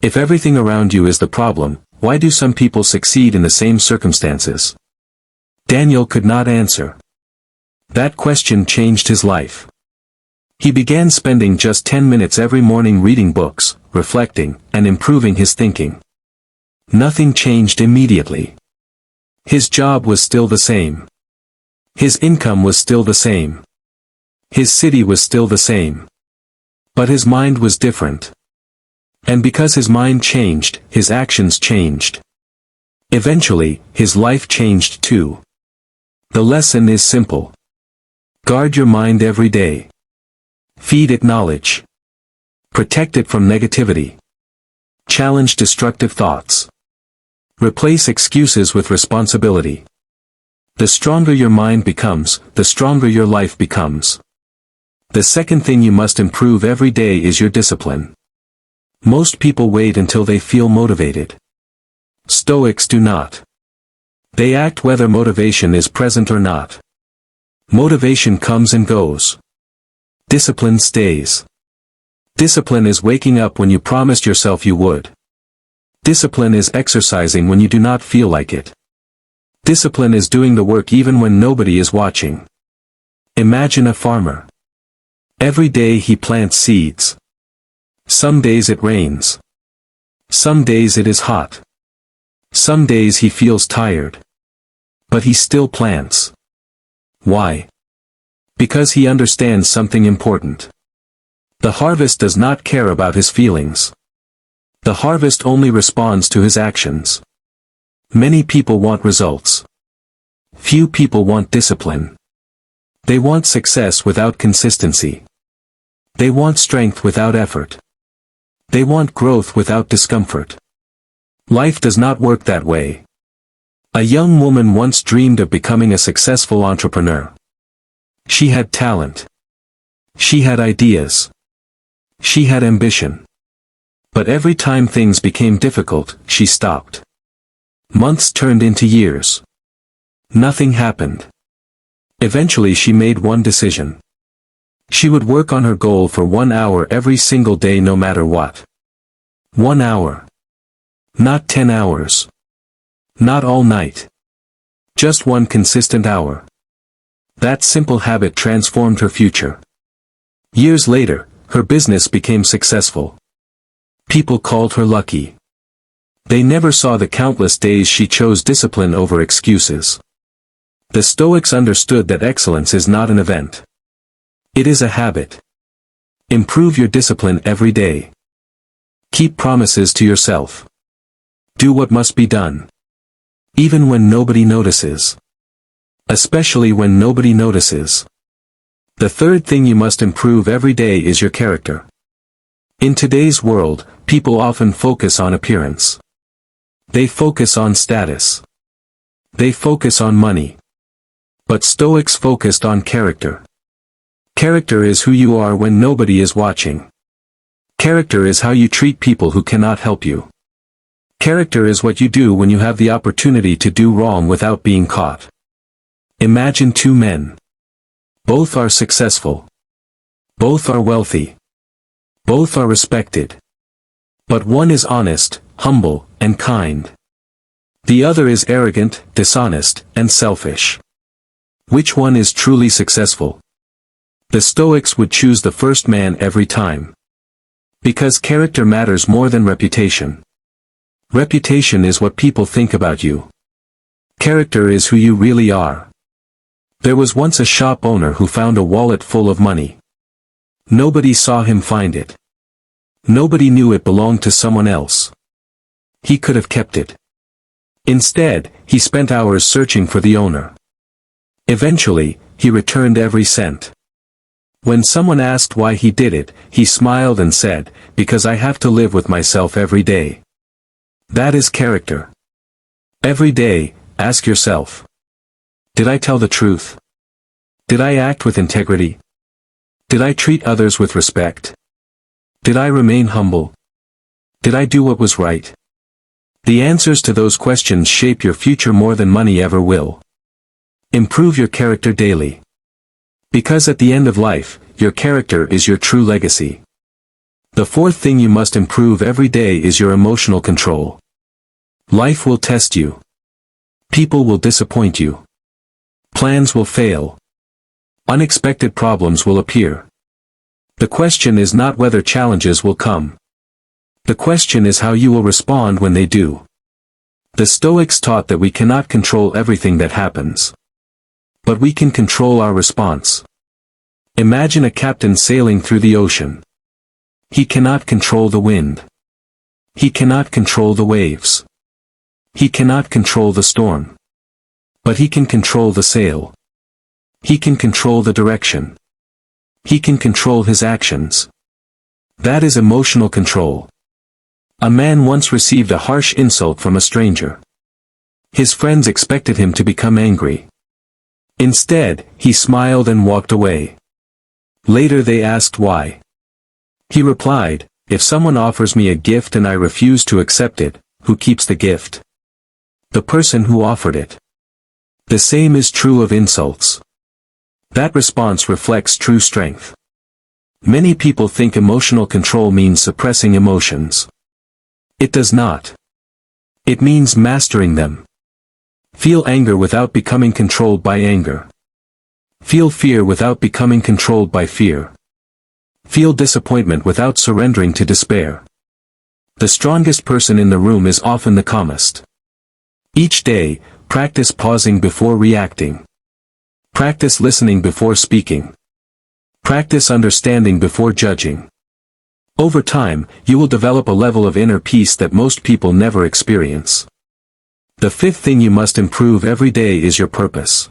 If everything around you is the problem, why do some people succeed in the same circumstances? Daniel could not answer. That question changed his life. He began spending just 10 minutes every morning reading books, reflecting, and improving his thinking. Nothing changed immediately. His job was still the same. His income was still the same. His city was still the same. But his mind was different. And because his mind changed, his actions changed. Eventually, his life changed too. The lesson is simple. Guard your mind every day. Feed it knowledge. Protect it from negativity. Challenge destructive thoughts. Replace excuses with responsibility. The stronger your mind becomes, the stronger your life becomes. The second thing you must improve every day is your discipline. Most people wait until they feel motivated. Stoics do not. They act whether motivation is present or not. Motivation comes and goes. Discipline stays. Discipline is waking up when you promised yourself you would. Discipline is exercising when you do not feel like it. Discipline is doing the work even when nobody is watching. Imagine a farmer. Every day he plants seeds. Some days it rains. Some days it is hot. Some days he feels tired. But he still plants. Why? Because he understands something important. The harvest does not care about his feelings. The harvest only responds to his actions. Many people want results. Few people want discipline. They want success without consistency. They want strength without effort. They want growth without discomfort. Life does not work that way. A young woman once dreamed of becoming a successful entrepreneur. She had talent. She had ideas. She had ambition. But every time things became difficult, she stopped. Months turned into years. Nothing happened. Eventually she made one decision. She would work on her goal for 1 hour every single day no matter what. 1 hour. Not 10 hours. Not all night. Just one consistent hour. That simple habit transformed her future. Years later, her business became successful. People called her lucky. They never saw the countless days she chose discipline over excuses. The Stoics understood that excellence is not an event. It is a habit. Improve your discipline every day. Keep promises to yourself. Do what must be done. Even when nobody notices. Especially when nobody notices. The third thing you must improve every day is your character. In today's world, people often focus on appearance. They focus on status. They focus on money. But Stoics focused on character. Character is who you are when nobody is watching. Character is how you treat people who cannot help you. Character is what you do when you have the opportunity to do wrong without being caught. Imagine 2 men. Both are successful. Both are wealthy. Both are respected. But one is honest, humble, and kind. The other is arrogant, dishonest, and selfish. Which one is truly successful? The Stoics would choose the first man every time. Because character matters more than reputation. Reputation is what people think about you. Character is who you really are. There was once a shop owner who found a wallet full of money. Nobody saw him find it. Nobody knew it belonged to someone else. He could have kept it. Instead, he spent hours searching for the owner. Eventually, he returned every cent. When someone asked why he did it, he smiled and said, "Because I have to live with myself every day." That is character. Every day, ask yourself. Did I tell the truth? Did I act with integrity? Did I treat others with respect? Did I remain humble? Did I do what was right? The answers to those questions shape your future more than money ever will. Improve your character daily. Because at the end of life, your character is your true legacy. The fourth thing you must improve every day is your emotional control. Life will test you. People will disappoint you. Plans will fail. Unexpected problems will appear. The question is not whether challenges will come. The question is how you will respond when they do. The Stoics taught that we cannot control everything that happens. But we can control our response. Imagine a captain sailing through the ocean. He cannot control the wind. He cannot control the waves. He cannot control the storm. But he can control the sail. He can control the direction. He can control his actions. That is emotional control. A man once received a harsh insult from a stranger. His friends expected him to become angry. Instead, he smiled and walked away. Later they asked why. He replied, "If someone offers me a gift and I refuse to accept it, who keeps the gift? The person who offered it." The same is true of insults. That response reflects true strength. Many people think emotional control means suppressing emotions. It does not. It means mastering them. Feel anger without becoming controlled by anger. Feel fear without becoming controlled by fear. Feel disappointment without surrendering to despair. The strongest person in the room is often the calmest. Each day, practice pausing before reacting. Practice listening before speaking. Practice understanding before judging. Over time, you will develop a level of inner peace that most people never experience. The fifth thing you must improve every day is your purpose.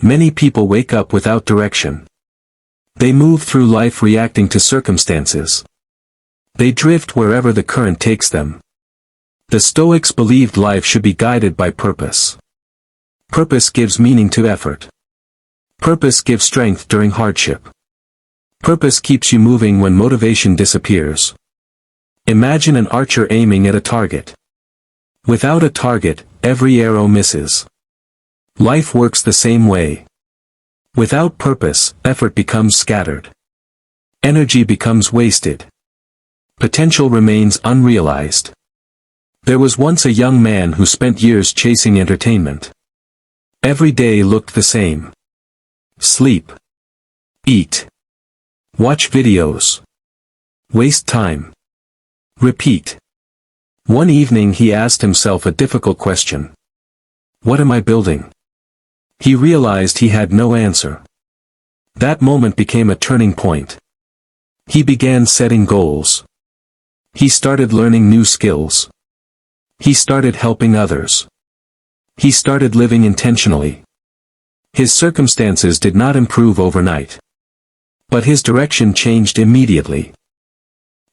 Many people wake up without direction. They move through life reacting to circumstances. They drift wherever the current takes them. The Stoics believed life should be guided by purpose. Purpose gives meaning to effort. Purpose gives strength during hardship. Purpose keeps you moving when motivation disappears. Imagine an archer aiming at a target. Without a target, every arrow misses. Life works the same way. Without purpose, effort becomes scattered. Energy becomes wasted. Potential remains unrealized. There was once a young man who spent years chasing entertainment. Every day looked the same. Sleep. Eat. Watch videos. Waste time. Repeat. One evening he asked himself a difficult question. What am I building? He realized he had no answer. That moment became a turning point. He began setting goals. He started learning new skills. He started helping others. He started living intentionally. His circumstances did not improve overnight. But his direction changed immediately.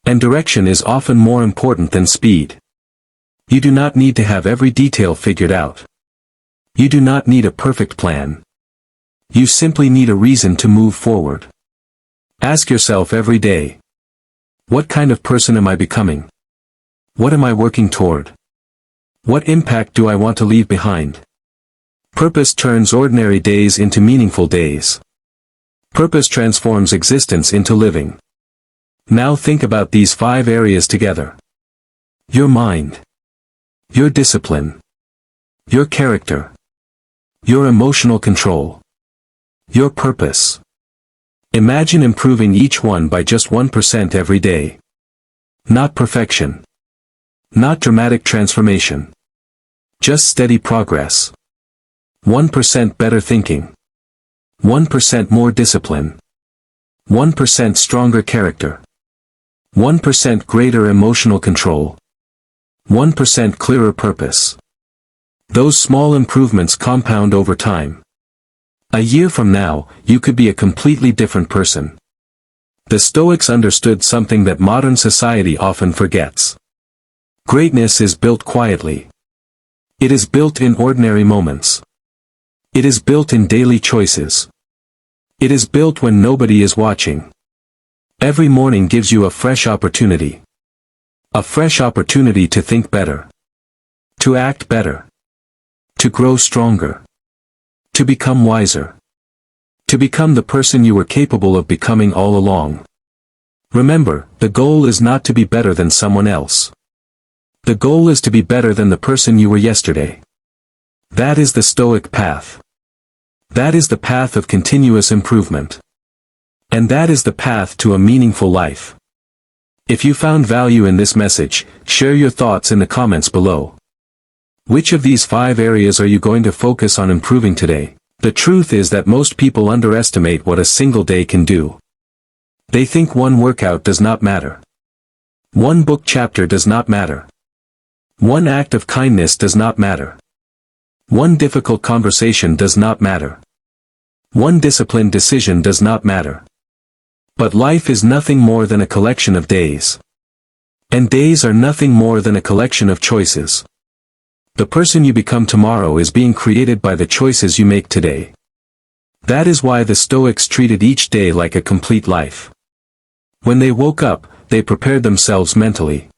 And direction is often more important than speed. You do not need to have every detail figured out. You do not need a perfect plan. You simply need a reason to move forward. Ask yourself every day. What kind of person am I becoming? What am I working toward? What impact do I want to leave behind? Purpose turns ordinary days into meaningful days. Purpose transforms existence into living. Now think about these 5 areas together. Your mind. Your discipline. Your character. Your emotional control. Your purpose. Imagine improving each one by just 1% every day. Not perfection. Not dramatic transformation. Just steady progress. 1% better thinking. 1% more discipline. 1% stronger character. 1% greater emotional control. 1% clearer purpose. Those small improvements compound over time. A year from now, you could be a completely different person. The Stoics understood something that modern society often forgets. Greatness is built quietly. It is built in ordinary moments. It is built in daily choices. It is built when nobody is watching. Every morning gives you a fresh opportunity. A fresh opportunity to think better. To act better. To grow stronger. To become wiser. To become the person you were capable of becoming all along. Remember, the goal is not to be better than someone else. The goal is to be better than the person you were yesterday. That is the Stoic path. That is the path of continuous improvement. And that is the path to a meaningful life. If you found value in this message, share your thoughts in the comments below. Which of these 5 areas are you going to focus on improving today? The truth is that most people underestimate what a single day can do. They think one workout does not matter. One book chapter does not matter. One act of kindness does not matter. One difficult conversation does not matter. One disciplined decision does not matter. But life is nothing more than a collection of days. And days are nothing more than a collection of choices. The person you become tomorrow is being created by the choices you make today. That is why the Stoics treated each day like a complete life. When they woke up, they prepared themselves mentally.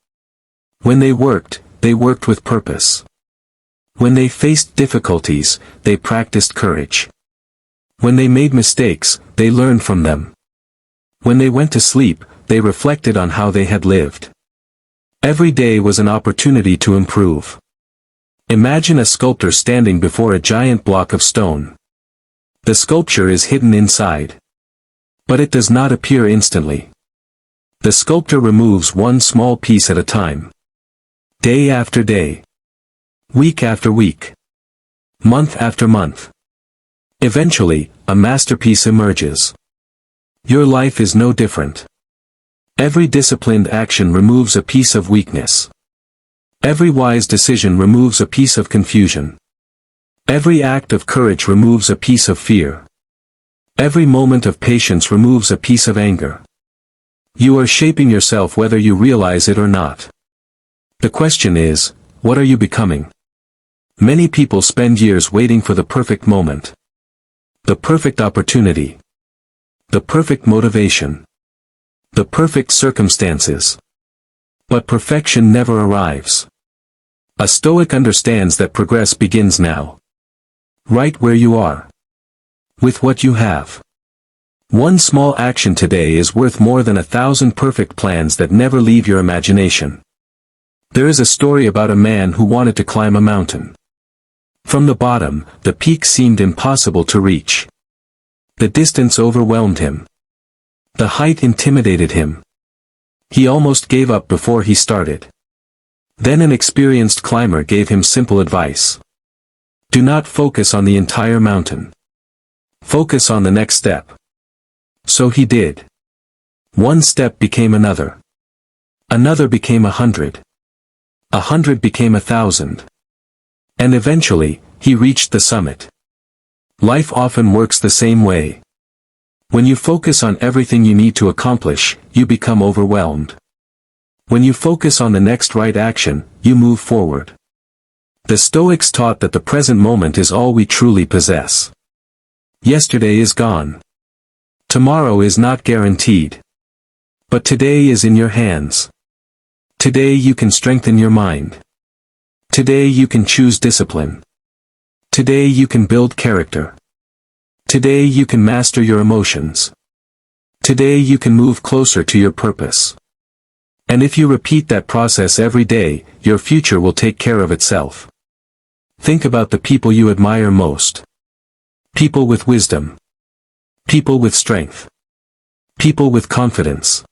When they worked with purpose. When they faced difficulties, they practiced courage. When they made mistakes, they learned from them. When they went to sleep, they reflected on how they had lived. Every day was an opportunity to improve. Imagine a sculptor standing before a giant block of stone. The sculpture is hidden inside. But it does not appear instantly. The sculptor removes one small piece at a time. Day after day. Week after week. Month after month. Eventually, a masterpiece emerges. Your life is no different. Every disciplined action removes a piece of weakness. Every wise decision removes a piece of confusion. Every act of courage removes a piece of fear. Every moment of patience removes a piece of anger. You are shaping yourself whether you realize it or not. The question is, what are you becoming? Many people spend years waiting for the perfect moment. The perfect opportunity. The perfect motivation. The perfect circumstances. But perfection never arrives. A Stoic understands that progress begins now. Right where you are. With what you have. One small action today is worth more than 1,000 perfect plans that never leave your imagination. There is a story about a man who wanted to climb a mountain. From the bottom, the peak seemed impossible to reach. The distance overwhelmed him. The height intimidated him. He almost gave up before he started. Then an experienced climber gave him simple advice. Do not focus on the entire mountain. Focus on the next step. So he did. One step became another. Another became 100. 100 became 1,000. And eventually, he reached the summit. Life often works the same way. When you focus on everything you need to accomplish, you become overwhelmed. When you focus on the next right action, you move forward. The Stoics taught that the present moment is all we truly possess. Yesterday is gone. Tomorrow is not guaranteed. But today is in your hands. Today you can strengthen your mind. Today you can choose discipline. Today you can build character. Today you can master your emotions. Today you can move closer to your purpose. And if you repeat that process every day, your future will take care of itself. Think about the people you admire most. People with wisdom. People with strength. People with confidence.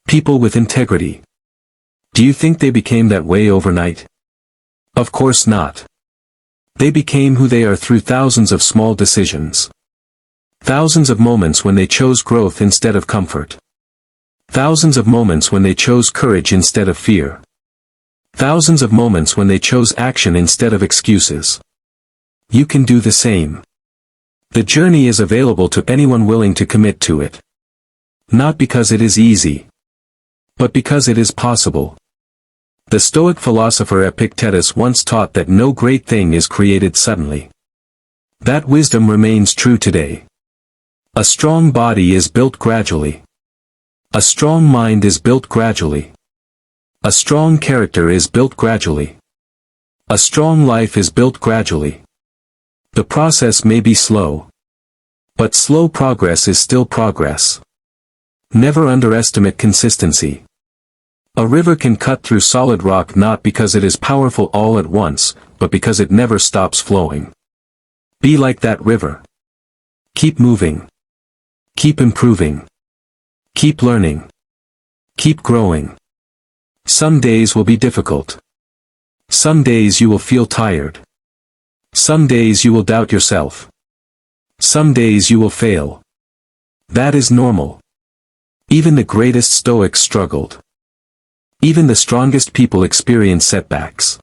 People with integrity. Do you think they became that way overnight? Of course not. They became who they are through thousands of small decisions. Thousands of moments when they chose growth instead of comfort. Thousands of moments when they chose courage instead of fear. Thousands of moments when they chose action instead of excuses. You can do the same. The journey is available to anyone willing to commit to it. Not because it is easy, but because it is possible. The Stoic philosopher Epictetus once taught that no great thing is created suddenly. That wisdom remains true today. A strong body is built gradually. A strong mind is built gradually. A strong character is built gradually. A strong life is built gradually. The process may be slow, but slow progress is still progress. Never underestimate consistency. A river can cut through solid rock not because it is powerful all at once, but because it never stops flowing. Be like that river. Keep moving. Keep improving. Keep learning. Keep growing. Some days will be difficult. Some days you will feel tired. Some days you will doubt yourself. Some days you will fail. That is normal. Even the greatest Stoics struggled. Even the strongest people experience setbacks.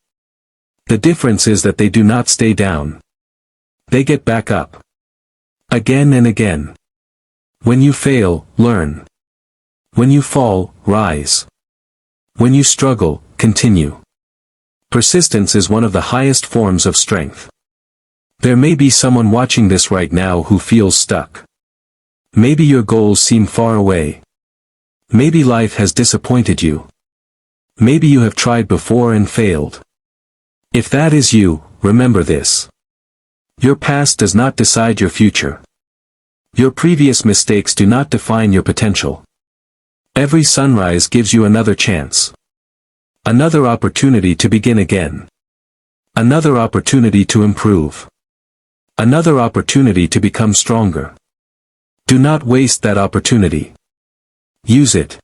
The difference is that they do not stay down. They get back up. Again and again. When you fail, learn. When you fall, rise. When you struggle, continue. Persistence is one of the highest forms of strength. There may be someone watching this right now who feels stuck. Maybe your goals seem far away. Maybe life has disappointed you. Maybe you have tried before and failed. If that is you, remember this. Your past does not decide your future. Your previous mistakes do not define your potential. Every sunrise gives you another chance. Another opportunity to begin again. Another opportunity to improve. Another opportunity to become stronger. Do not waste that opportunity. Use it.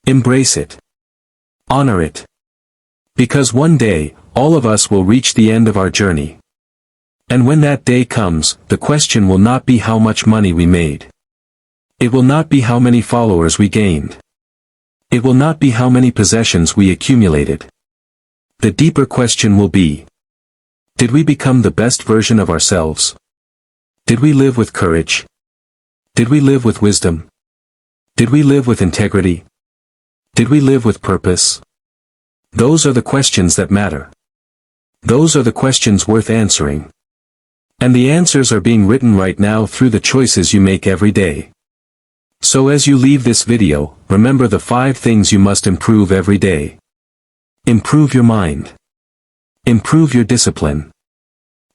Embrace it. Honor it. Because one day, all of us will reach the end of our journey. And when that day comes, the question will not be how much money we made. It will not be how many followers we gained. It will not be how many possessions we accumulated. The deeper question will be, did we become the best version of ourselves? Did we live with courage? Did we live with wisdom? Did we live with integrity? Did we live with purpose? Those are the questions that matter. Those are the questions worth answering. And the answers are being written right now through the choices you make every day. So as you leave this video, remember the 5 things you must improve every day. Improve your mind. Improve your discipline.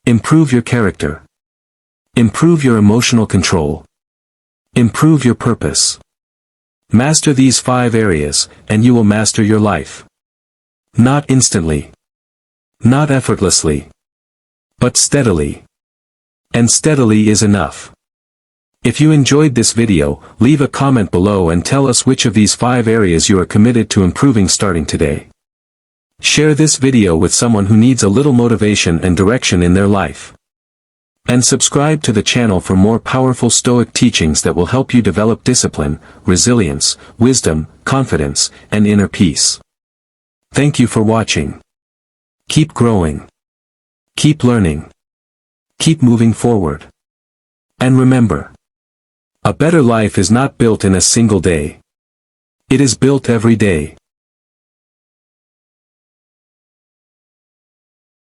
Improve your character. Improve your emotional control. Improve your purpose. Master these 5 areas, and you will master your life. Not instantly. Not effortlessly. But steadily. And steadily is enough. If you enjoyed this video, leave a comment below and tell us which of these 5 areas you are committed to improving starting today. Share this video with someone who needs a little motivation and direction in their life. And subscribe to the channel for more powerful Stoic teachings that will help you develop discipline, resilience, wisdom, confidence, and inner peace. Thank you for watching. Keep growing. Keep learning. Keep moving forward. And remember, a better life is not built in a single day. It is built every day.